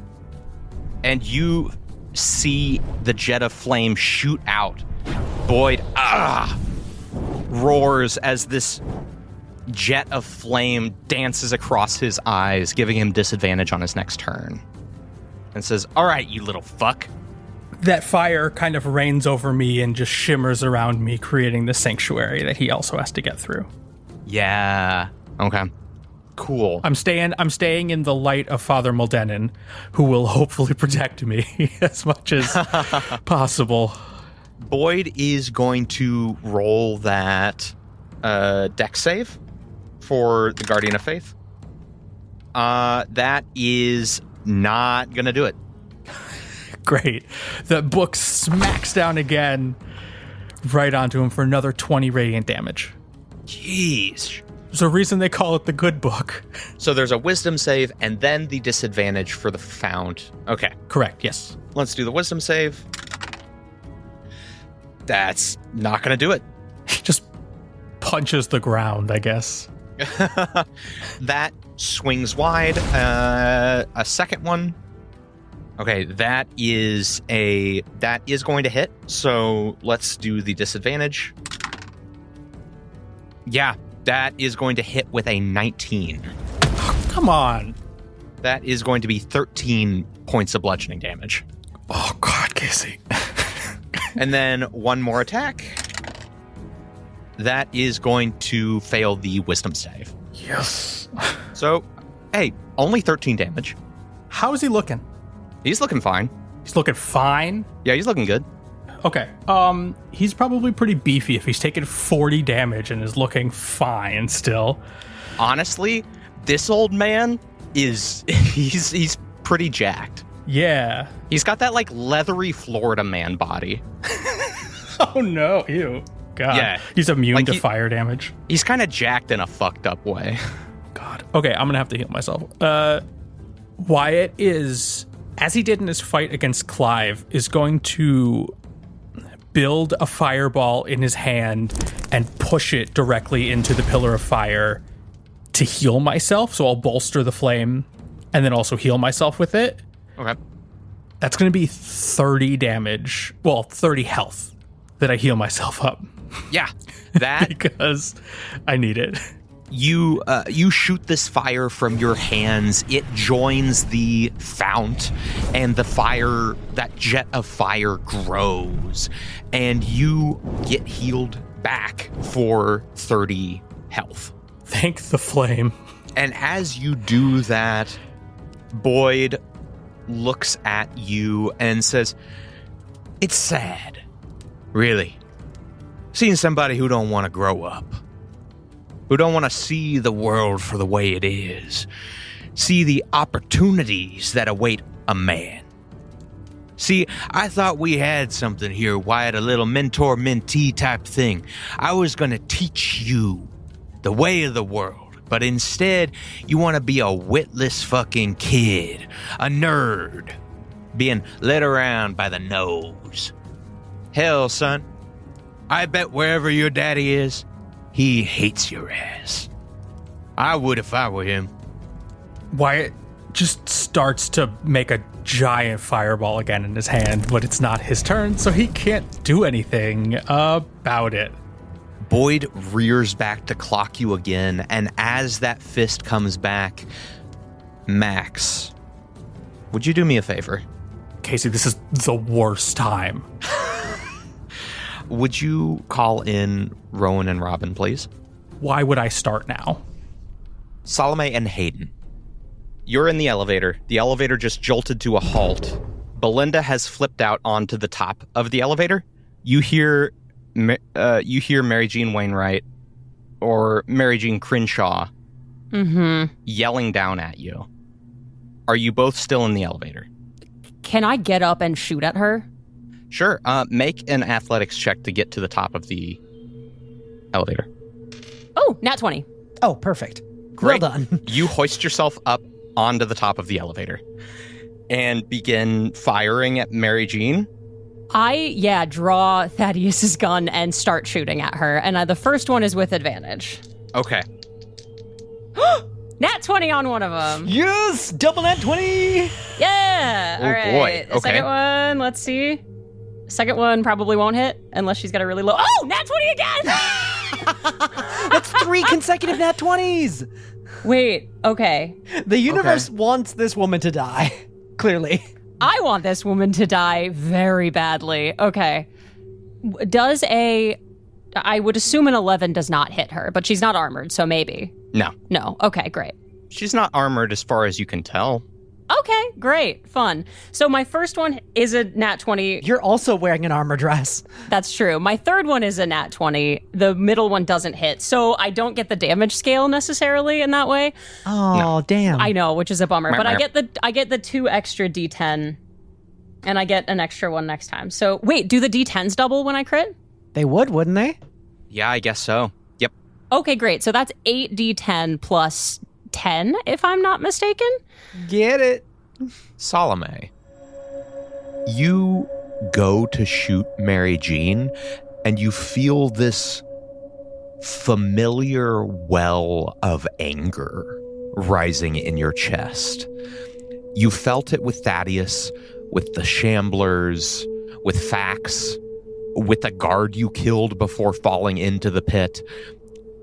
And you see the jet of flame shoot out. Boyd roars as this jet of flame dances across his eyes, giving him disadvantage on his next turn. And says, all right, you little fuck. That fire kind of rains over me and just shimmers around me, creating the sanctuary that he also has to get through. Yeah. Okay. Cool. I'm staying in the light of Father Moldenin, who will hopefully protect me as much as possible. Boyd is going to roll that dex save for the Guardian of Faith. That is not going to do it. Great. The book smacks down again right onto him for another 20 radiant damage. Jeez. There's a reason they call it the good book. So there's a wisdom save and then the disadvantage for the Fount. Okay. Correct, yes. Let's do the wisdom save. That's not going to do it. Just punches the ground, I guess. That swings wide. A second one. Okay, that is going to hit. So let's do the disadvantage. Yeah, that is going to hit with a 19. Oh, come on. That is going to be 13 points of bludgeoning damage. Oh, God, Casey. And then one more attack. That is going to fail the wisdom save. Yes. So, hey, only 13 damage. How is he looking? He's looking fine. He's looking fine? Yeah, he's looking good. Okay. He's probably pretty beefy if he's taken 40 damage and is looking fine still. Honestly, this old man he's pretty jacked. Yeah. He's got that like leathery Florida man body. Oh no, ew. God. Yeah. He's immune to fire damage. He's kind of jacked in a fucked up way. God. Okay, I'm gonna have to heal myself. Wyatt is, as he did in his fight against Clive, is going to build a fireball in his hand and push it directly into the pillar of fire to heal myself. So I'll bolster the flame and then also heal myself with it. Okay. That's going to be 30 damage. Well, 30 health that I heal myself up. Yeah. That because I need it. You shoot this fire from your hands. It joins the fount, and the fire, that jet of fire grows, and you get healed back for 30 health. Thank the flame. And as you do that, Boyd looks at you and says, "It's sad, really, seeing somebody who don't want to grow up. Who don't want to see the world for the way it is. See the opportunities that await a man. See, I thought we had something here, Wyatt, a little mentor-mentee type thing. I was going to teach you the way of the world, but instead, you want to be a witless fucking kid, a nerd, being led around by the nose. Hell, son, I bet wherever your daddy is, he hates your ass. I would if I were him." Wyatt just starts to make a giant fireball again in his hand, but it's not his turn, so he can't do anything about it. Boyd rears back to clock you again, and as that fist comes back, Max, would you do me a favor? Casey, this is the worst time. Would you call in Rowan and Robin, please? Why would I start now? Salome and Hayden. You're in the elevator. The elevator just jolted to a halt. Belinda has flipped out onto the top of the elevator. You hear Mary Jean Wainwright or Mary Jean Crenshaw yelling down at you. Are you both still in the elevator? Can I get up and shoot at her? Sure. Make an athletics check to get to the top of the elevator. Oh, nat 20. Oh, perfect. Great. Well done. You hoist yourself up onto the top of the elevator and begin firing at Mary Jean. I draw Thaddeus's gun and start shooting at her. And the first one is with advantage. Okay. Nat 20 on one of them. Yes! Double nat 20! Yeah! Oh, all right. boy. The Okay. second one, let's see. Second one probably won't hit unless she's got a really low. Oh, nat 20 again! That's 3 consecutive nat 20s! Wait, okay. The universe wants this woman to die. Clearly. I want this woman to die very badly. Okay. I would assume an 11 does not hit her, but she's not armored, so maybe. No. Okay, great. She's not armored as far as you can tell. Okay, great. Fun. So my first one is a nat 20. You're also wearing an armor dress. That's true. My third one is a nat 20. The middle one doesn't hit, so I don't get the damage scale necessarily in that way. Oh, damn. I know, which is a bummer, but I get the 2 extra D10, and I get an extra one next time. So wait, do the D10s double when I crit? They would, wouldn't they? Yeah, I guess so. Yep. Okay, great. So that's 8d10 plus 10, if I'm not mistaken. Get it. Salome, you go to shoot Mary Jean, and you feel this familiar well of anger rising in your chest. You felt it with Thaddeus, with the Shamblers, with Fax, with the guard you killed before falling into the pit.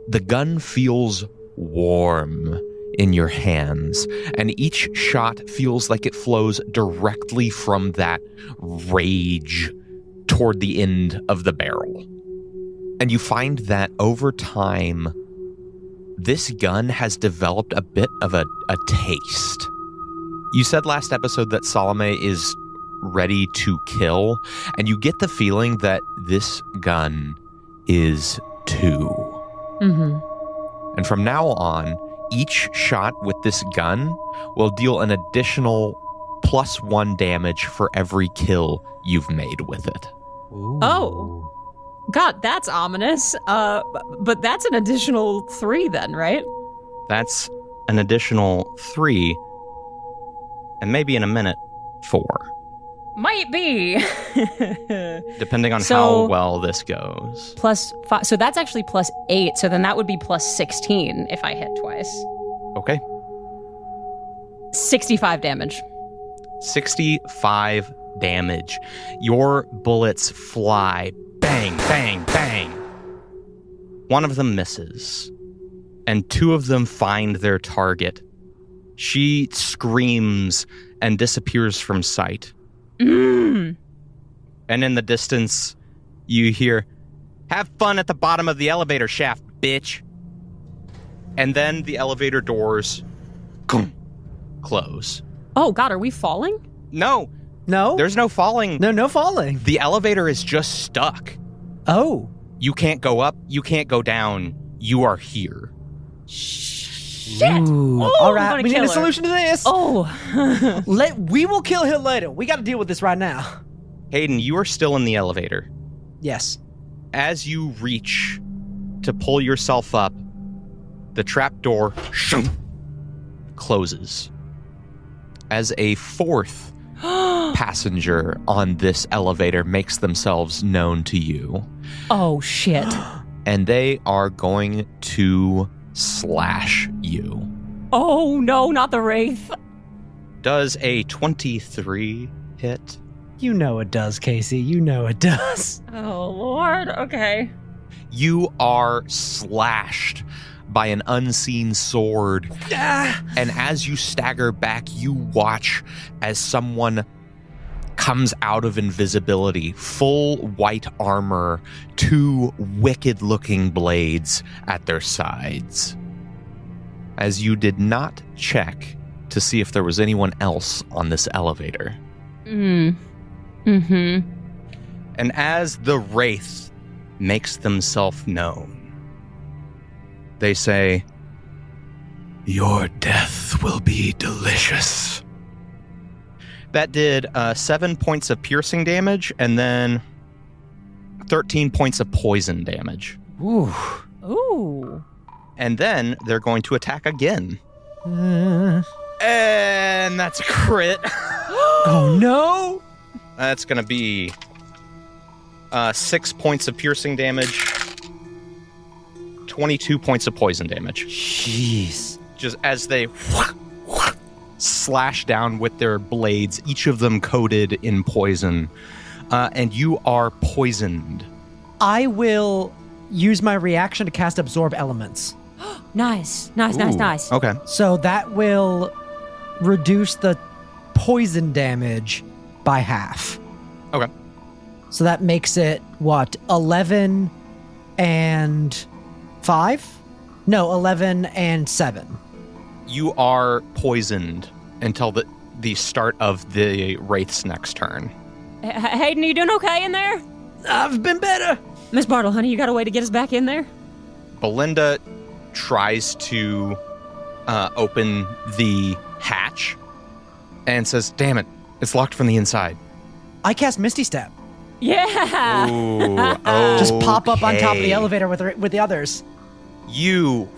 The gun feels warm in your hands, and each shot feels like it flows directly from that rage toward the end of the barrel. And you find that over time, this gun has developed a bit of a taste. You said last episode that Salome is ready to kill, and you get the feeling that this gun is too. And from now on, each shot with this gun will deal an additional +1 damage for every kill you've made with it. Ooh. Oh. God, that's ominous. But that's an additional 3 then, right? That's an additional 3, and maybe in a minute, 4. Might be. Depending on how well this goes. +5. So that's actually +8. So then that would be +16 if I hit twice. Okay. 65 damage. 65 damage. Your bullets fly. Bang, bang, bang. One of them misses, and 2 of them find their target. She screams and disappears from sight. And in the distance, you hear, "Have fun at the bottom of the elevator shaft, bitch." And then the elevator doors close. Oh, God, are we falling? No, No? there's no falling. No falling. The elevator is just stuck. Oh. You can't go up, you can't go down. You are here. Shit. Ooh. Oh, All I'm right, gonna we need kill a her. solution to this. Oh. We will kill her later. We got to deal with this right now. Hayden, you are still in the elevator. Yes. As you reach to pull yourself up, the trapdoor closes. As a 4th passenger on this elevator makes themselves known to you, Oh, shit. and they are going to slash you. Oh, no, not the Wraith. Does a 23 hit? You know it does, Casey. You know it does. Oh, Lord. Okay. You are slashed by an unseen sword. And as you stagger back, you watch as someone comes out of invisibility, full white armor, 2 wicked-looking blades at their sides. As you did not check to see if there was anyone else on this elevator. Mm-hmm. And as the wraith makes themselves known, they say, "Your death will be delicious." That did 7 points of piercing damage and then 13 points of poison damage. Ooh. Ooh. And then they're going to attack again. Uh, And that's a crit. oh no! That's going to be 6 points of piercing damage, 22 points of poison damage. Jeez. Just as they slash down with their blades, each of them coated in poison. And you are poisoned. I will use my reaction to cast Absorb Elements. Nice. Ooh, okay. So that will reduce the poison damage by half. Okay. So that makes it, 11 and 5? No, 11 and 7. You are poisoned until the start of the Wraith's next turn. Hayden, are you doing okay in there? I've been better. Miss Bartle, honey, you got a way to get us back in there? Belinda tries to open the hatch and says, "Damn it, it's locked from the inside." I cast Misty Step. Yeah. Ooh, Just pop up on top of the okay. elevator with the others. You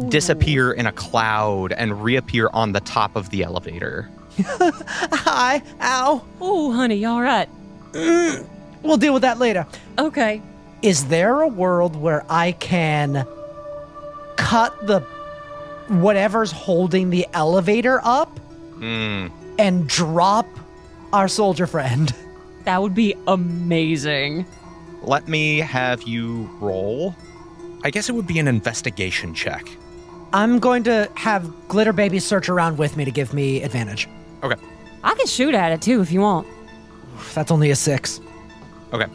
disappear in a cloud and reappear on the top of the elevator. Hi. Ow. Ooh, honey, you all right? We'll deal with that later. Okay. Is there a world where I can cut the whatever's holding the elevator up and drop our soldier friend? That would be amazing. Let me have you roll. I guess it would be an investigation check. I'm going to have Glitter Baby search around with me to give me advantage. Okay. I can shoot at it too if you want. That's only a 6. Okay.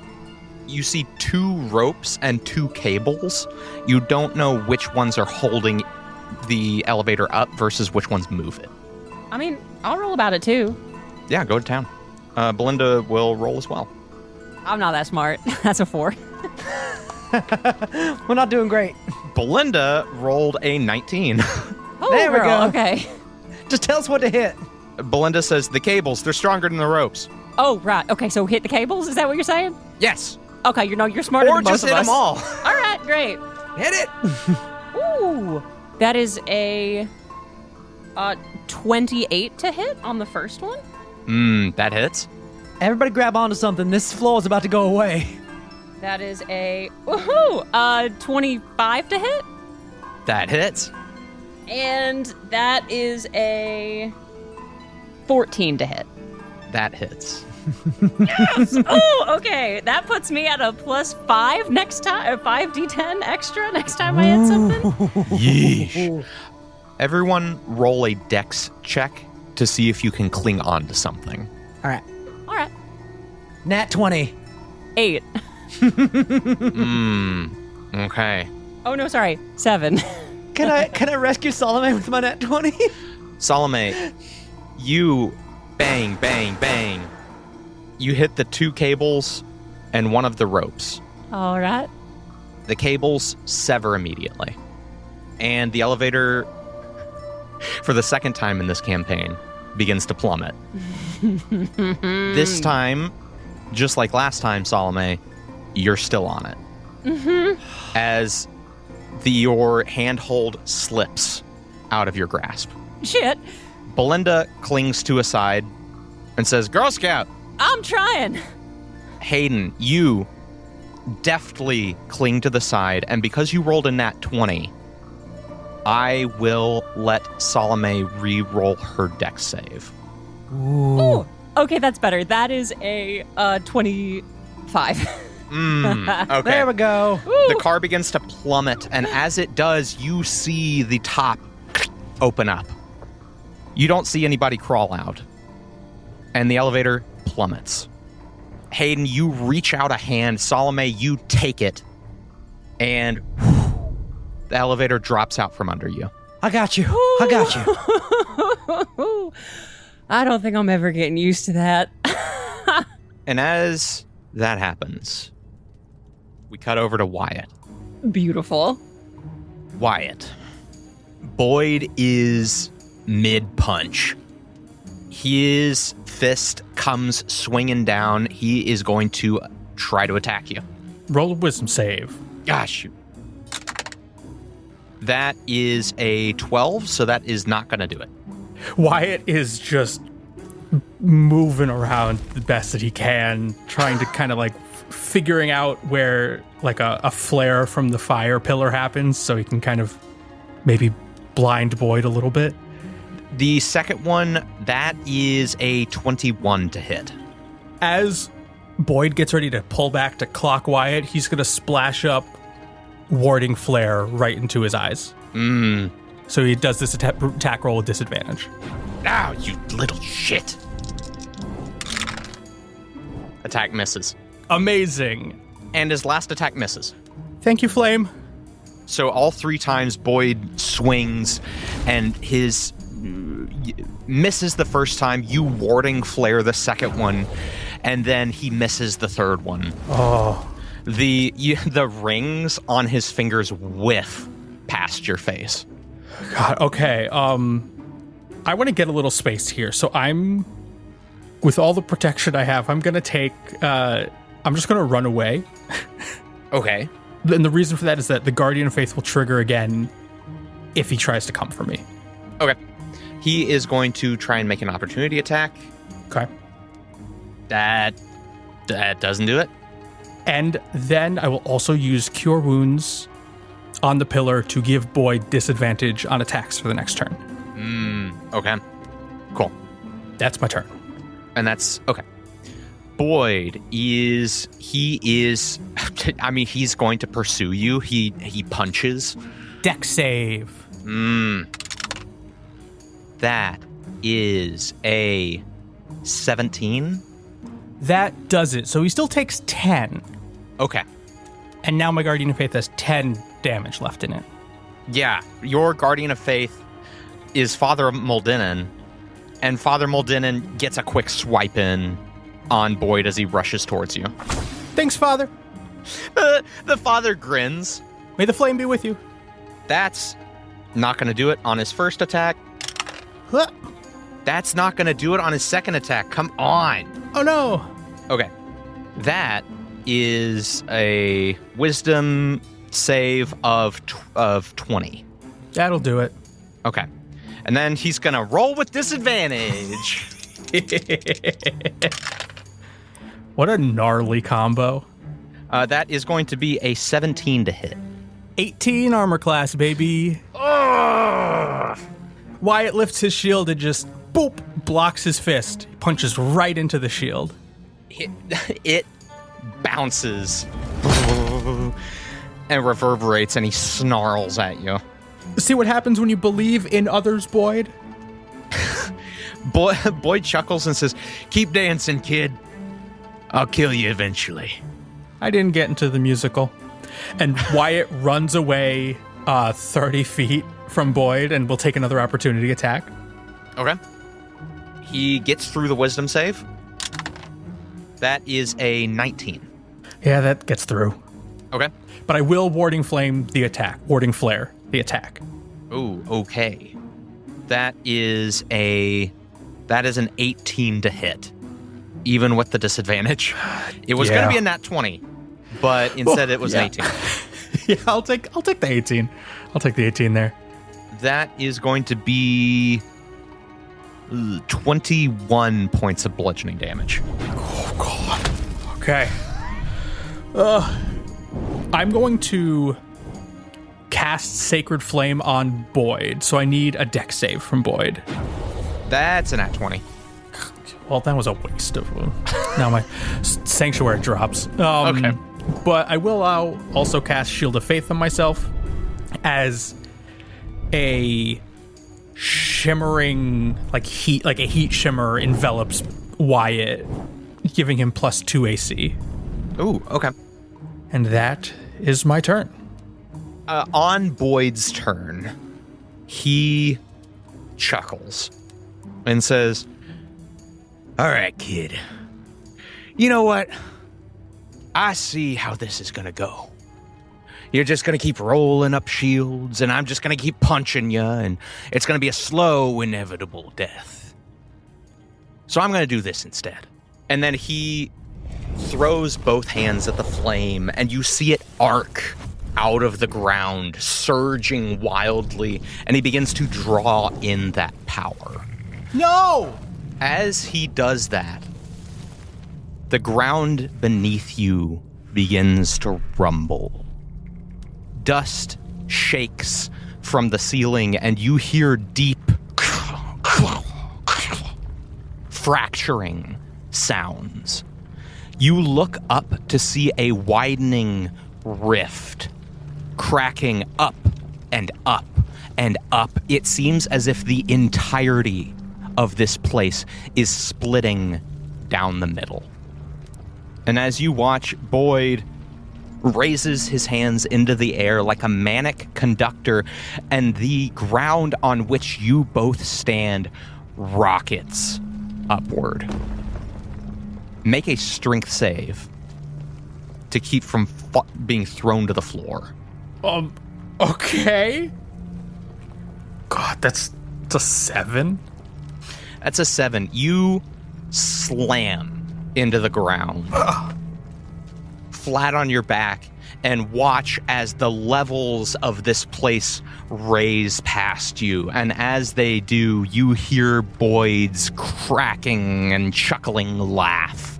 You see 2 ropes and 2 cables. You don't know which ones are holding the elevator up versus which ones move it. I mean, I'll roll about it too. Yeah, go to town. Belinda will roll as well. I'm not that smart. That's a 4. We're not doing great. Belinda rolled a 19. Oh, There we girl. go. Okay. Just tell us what to hit. Belinda says, "The cables, they're stronger than the ropes." Oh, right. Okay, so hit the cables? Is that what you're saying? Yes. Okay, you're smarter Or than both just of hit us. them all. All right, great. Hit it. Ooh, that is a 28 to hit on the first one. That hits. Everybody grab onto something. This floor is about to go away. That is a 25 to hit, That hits. and that is a 14 to hit. That hits. Yes! Oh, okay. That puts me at a +5 next time. 5d10 extra next time I hit something. Yeesh. Everyone roll a dex check to see if you can cling on to something. All right. All right. Nat 20. 8. Okay. Oh no, sorry. 7. Can I rescue Salome with my nat 20? Salome, you bang, bang, bang. You hit the 2 cables and one of the ropes. All right. The cables sever immediately. And the elevator, for the second time in this campaign, begins to plummet. This time, just like last time, Salome, you're still on it. As your handhold slips out of your grasp. Shit. Belinda clings to a side and says, "Girl Scout!" I'm trying. Hayden, you deftly cling to the side, and because you rolled a nat 20, I will let Salome re-roll her dex save. Ooh. Okay, that's better. That is a 25. Okay. There we go. The car begins to plummet, and as it does, you see the top open up. You don't see anybody crawl out, and the elevator plummets. Hayden, you reach out a hand. Salome, you take it, and the elevator drops out from under you. I got you. I don't think I'm ever getting used to that. And as that happens, we cut over to Wyatt. Beautiful. Wyatt. Boyd is mid-punch. His fist comes swinging down. He is going to try to attack you. Roll a wisdom save. Gosh. That is a 12, so that is not going to do it. Wyatt is just moving around the best that he can, trying to kind of like figuring out where like a flare from the fire pillar happens so he can kind of maybe blind Boyd a little bit. The second one, that is a 21 to hit. As Boyd gets ready to pull back to clock Wyatt, he's going to splash up warding flare right into his eyes. So he does this attack roll with disadvantage. Ow, you little shit. Attack misses. Amazing. And his last attack misses. Thank you, Flame. So all 3 times Boyd swings and his misses the first time, you warding flare the second one, and then he misses the third one. Oh. The rings on his fingers whiff past your face. God, okay. I want to get a little space here. So with all the protection I have, I'm going to take, I'm just going to run away. Okay. And the reason for that is that the Guardian of Faith will trigger again if he tries to come for me. Okay. He is going to try and make an opportunity attack. Okay. That doesn't do it. And then I will also use Cure Wounds on the pillar to give Boyd disadvantage on attacks for the next turn. Okay. Cool. That's my turn. And that's okay. Boyd is I mean, he's going to pursue you. He punches. Dex save. That is a 17. That does it. So he still takes 10. Okay. And now my Guardian of Faith has 10 damage left in it. Yeah, your Guardian of Faith is Father Moldinnen, and Father Moldinnen gets a quick swipe in on Boyd as he rushes towards you. Thanks, Father. The father grins. May the flame be with you. That's not going to do it on his first attack. Huh. That's not going to do it on his second attack. Come on. Oh, no. Okay. That is a wisdom save of 20. That'll do it. Okay. And then he's going to roll with disadvantage. What a gnarly combo. That is going to be a 17 to hit. 18 armor class, baby. Ugh. Wyatt lifts his shield and just, boop, blocks his fist. He punches right into the shield. It bounces and reverberates, and he snarls at you. See what happens when you believe in others, Boyd? Boyd chuckles and says, "Keep dancing, kid. I'll kill you eventually." I didn't get into the musical. And Wyatt runs away 30 feet from Boyd and will take another opportunity attack. Okay. He gets through the wisdom save. That is a 19. Yeah, that gets through. Okay. But I will warding flare the attack. Ooh, okay. That is an 18 to hit, even with the disadvantage. It was going to be a nat 20, but instead it was an 18. Yeah, I'll take the 18. I'll take the 18 there. That is going to be 21 points of bludgeoning damage. Oh, God. Okay. I'm going to cast Sacred Flame on Boyd, so I need a dex save from Boyd. That's an nat 20. Well, that was a waste of one. Now my Sanctuary drops. Okay. But I will also cast Shield of Faith on myself as a shimmering, like a heat shimmer envelops Wyatt, giving him +2 AC. Ooh, okay. And that is my turn. On Boyd's turn, he chuckles and says, "All right, kid. You know what? I see how this is going to go. You're just going to keep rolling up shields, and I'm just going to keep punching you, and it's going to be a slow, inevitable death. So I'm going to do this instead." And then he throws both hands at the flame, and you see it arc out of the ground, surging wildly, and he begins to draw in that power. No! As he does that, the ground beneath you begins to rumble. Dust shakes from the ceiling, and you hear deep fracturing sounds. You look up to see a widening rift, cracking up and up and up. It seems as if the entirety of this place is splitting down the middle. And as you watch, Boyd raises his hands into the air like a manic conductor, and the ground on which you both stand rockets upward. Make a strength save to keep from being thrown to the floor. Okay. God, that's a 7. That's a 7. You slam into the ground, flat on your back, and watch as the levels of this place raise past you. And as they do, you hear Boyd's cracking and chuckling laugh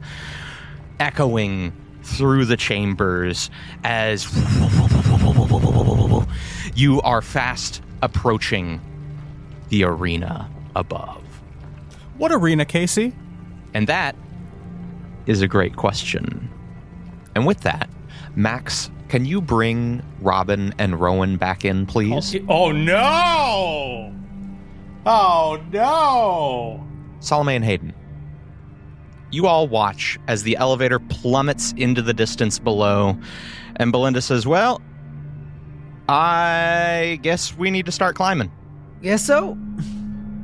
echoing through the chambers as you are fast approaching the arena above. What arena, Casey? And that is a great question. And with that, Max, can you bring Robin and Rowan back in, please? Oh, no! Oh, no! Salome and Hayden, you all watch as the elevator plummets into the distance below, and Belinda says, "Well, I guess we need to start climbing." Guess so.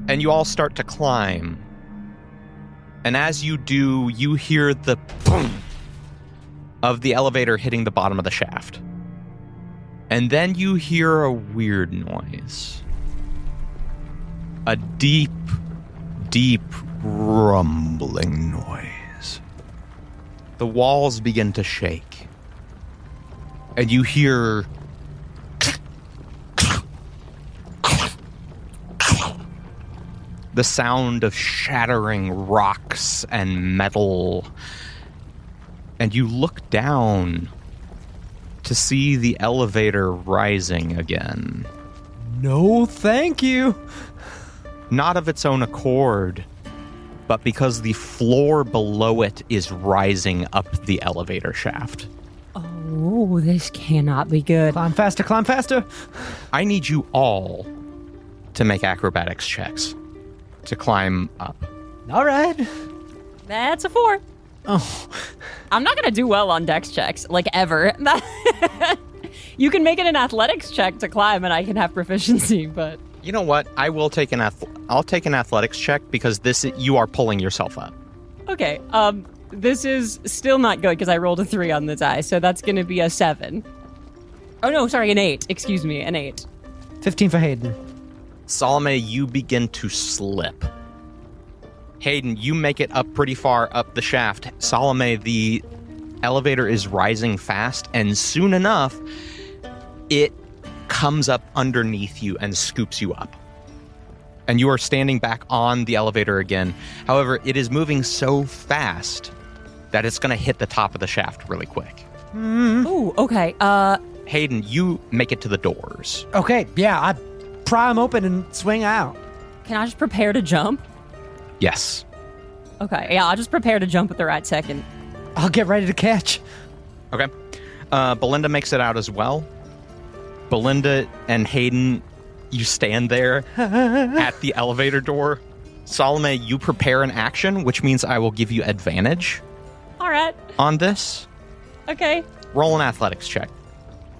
And you all start to climb. And as you do, you hear the boom of the elevator hitting the bottom of the shaft. And then you hear a weird noise. A deep, deep rumbling noise. The walls begin to shake. And you hear the sound of shattering rocks and metal. And you look down to see the elevator rising again. No, thank you. Not of its own accord, but because the floor below it is rising up the elevator shaft. Oh, this cannot be good. Climb faster, climb faster. I need you all to make acrobatics checks to climb up. All right. That's a 4. Oh. I'm not going to do well on dex checks, like ever. You can make it an athletics check to climb and I can have proficiency, but... You know what? I will take I'll take an athletics check because you are pulling yourself up. Okay, this is still not good because I rolled a 3 on the die, so that's going to be a 7. Oh no, sorry, an 8. Excuse me, an 8. 15 for Hayden. Salome, you begin to slip. Hayden, you make it up pretty far up the shaft. Salome, the elevator is rising fast, and soon enough, it comes up underneath you and scoops you up. And you are standing back on the elevator again. However, it is moving so fast that it's going to hit the top of the shaft really quick. Ooh, okay. Hayden, you make it to the doors. Okay, yeah, I pry them open and swing out. Can I just prepare to jump? Yes. Okay, yeah, I'll just prepare to jump at the right second. I'll get ready to catch. Okay. Belinda makes it out as well. Belinda and Hayden, you stand there at the elevator door. Salome, you prepare an action, which means I will give you advantage All right. on this. Okay. Roll an athletics check.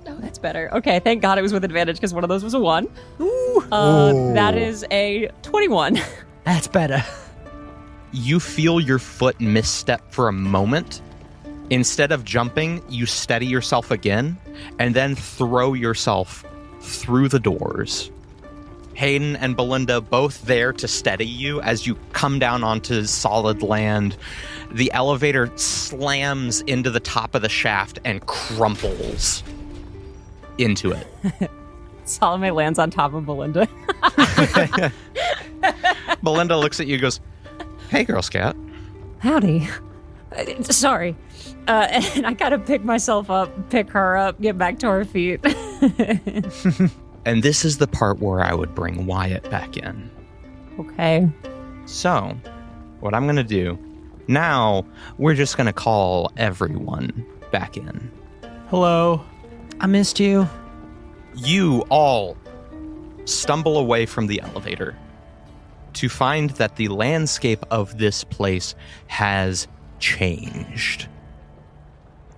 Oh, that's better. Okay, thank God it was with advantage because one of those was a 1. Ooh. That is a 21. That's better. You feel your foot misstep for a moment. Instead of jumping, you steady yourself again and then throw yourself through the doors. Hayden and Belinda both there to steady you as you come down onto solid land. The elevator slams into the top of the shaft and crumples into it. Salome lands on top of Belinda. Belinda looks at you and goes, "Hey, Girl Scout." Howdy. Sorry. And I gotta pick myself up, pick her up, get back to her feet. And this is the part where I would bring Wyatt back in. Okay. So, what I'm going to do, now we're just going to call everyone back in. Hello. I missed you. You all stumble away from the elevator to find that the landscape of this place has changed.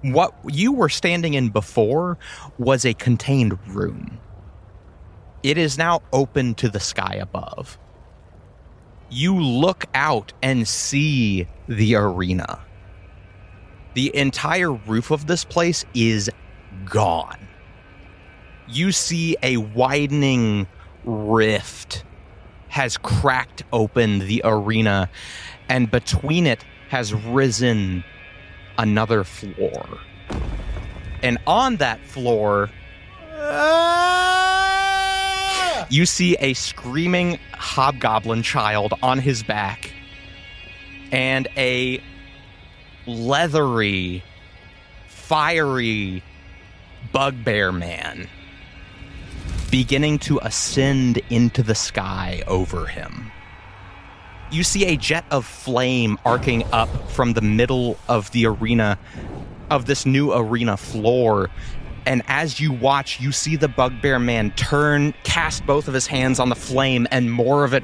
What you were standing in before was a contained room. It is now open to the sky above. You look out and see the arena. The entire roof of this place is gone. You see a widening rift has cracked open the arena, and between it has risen another floor. And on that floor, you see a screaming hobgoblin child on his back and a leathery, fiery bugbear man beginning to ascend into the sky over him. You see a jet of flame arcing up from the middle of the arena, of this new arena floor. And as you watch, you see the bugbear man cast both of his hands on the flame, and more of it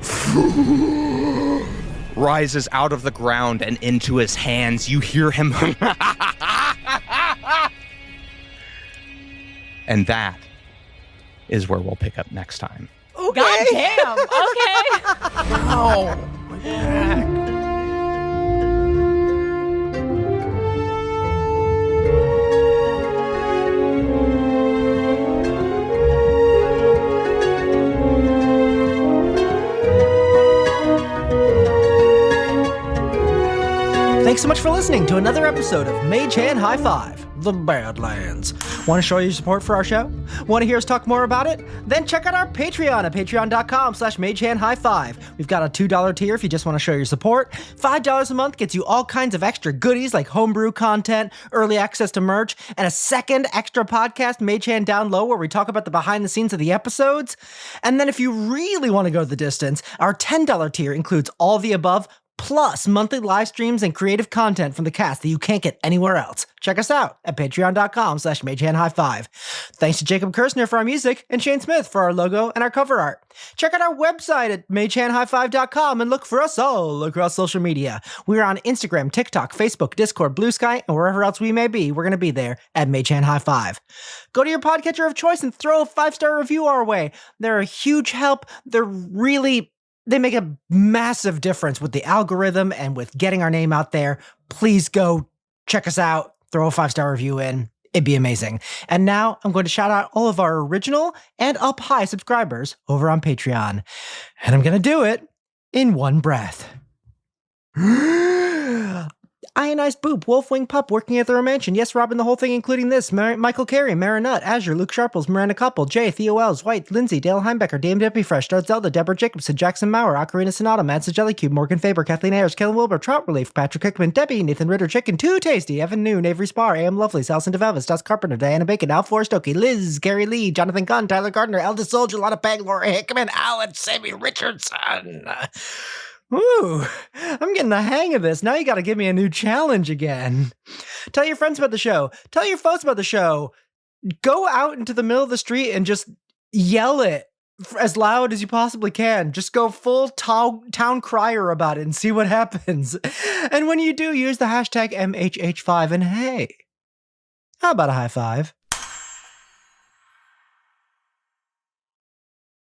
rises out of the ground and into his hands. You hear him. And that is where we'll pick up next time. Okay. God damn. Okay. Oh, my back. Thanks so much for listening to another episode of Mage Hand High Five, the Badlands. Want to show your support for our show? Want to hear us talk more about it? Then check out our Patreon at patreon.com/magehandhighfive. We've got a $2 tier if you just want to show your support. $5 a month gets you all kinds of extra goodies like homebrew content, early access to merch, and a second extra podcast, Mage Hand Down Low, where we talk about the behind the scenes of the episodes. And then if you really want to go the distance, our $10 tier includes all the above, plus monthly live streams and creative content from the cast that you can't get anywhere else. Check us out at patreon.com/magehandhighfive. Thanks to Jacob Kirshner for our music and Shane Smith for our logo and our cover art. Check out our website at magehandhighfive.com and look for us all across social media. We're on Instagram, TikTok, Facebook, Discord, Blue Sky, and wherever else we may be. We're going to be there at Mage Hand High Five. Go to your podcatcher of choice and throw a 5-star review our way. They're a huge help. They make a massive difference with the algorithm and with getting our name out there. Please go check us out. Throw a 5-star review in. It'd be amazing. And now I'm going to shout out all of our original and up high subscribers over on Patreon. And I'm going to do it in one breath. Ionized Boop, Wolfwing Pup, Working at the Mansion, Yes Robin, the whole thing, including this, Michael Carey, Marinette, Azure, Luke Sharples, Miranda Couple, Jay, Theo Wells, White, Lindsay, Dale Heimbecker, Dame Deppy Fresh, Darth Zelda, Deborah Jacobson, Jackson Maurer, Ocarina Sonata, Mads Jellycube, Morgan Faber, Kathleen Ayers, Kellen Wilbur, Trout Relief, Patrick Hickman, Debbie, Nathan Ritter, Chicken, Too Tasty, Evan Noon, Avery Spar, AM Lovely, Salson DeVelvis, Dust Carpenter, Diana Bacon, Al Forrest Oakey, Liz, Gary Lee, Jonathan Gunn, Tyler Gardner, Eldest Soldier, Lotta Peg, Laura Hickman, Alan, Sammy Richardson. Ooh, I'm getting the hang of this. Now you got to give me a new challenge again. Tell your friends about the show. Tell your folks about the show. Go out into the middle of the street and just yell it as loud as you possibly can. Just go full town crier about it and see what happens. And when you do, use the hashtag MHH5. And hey, how about a high five?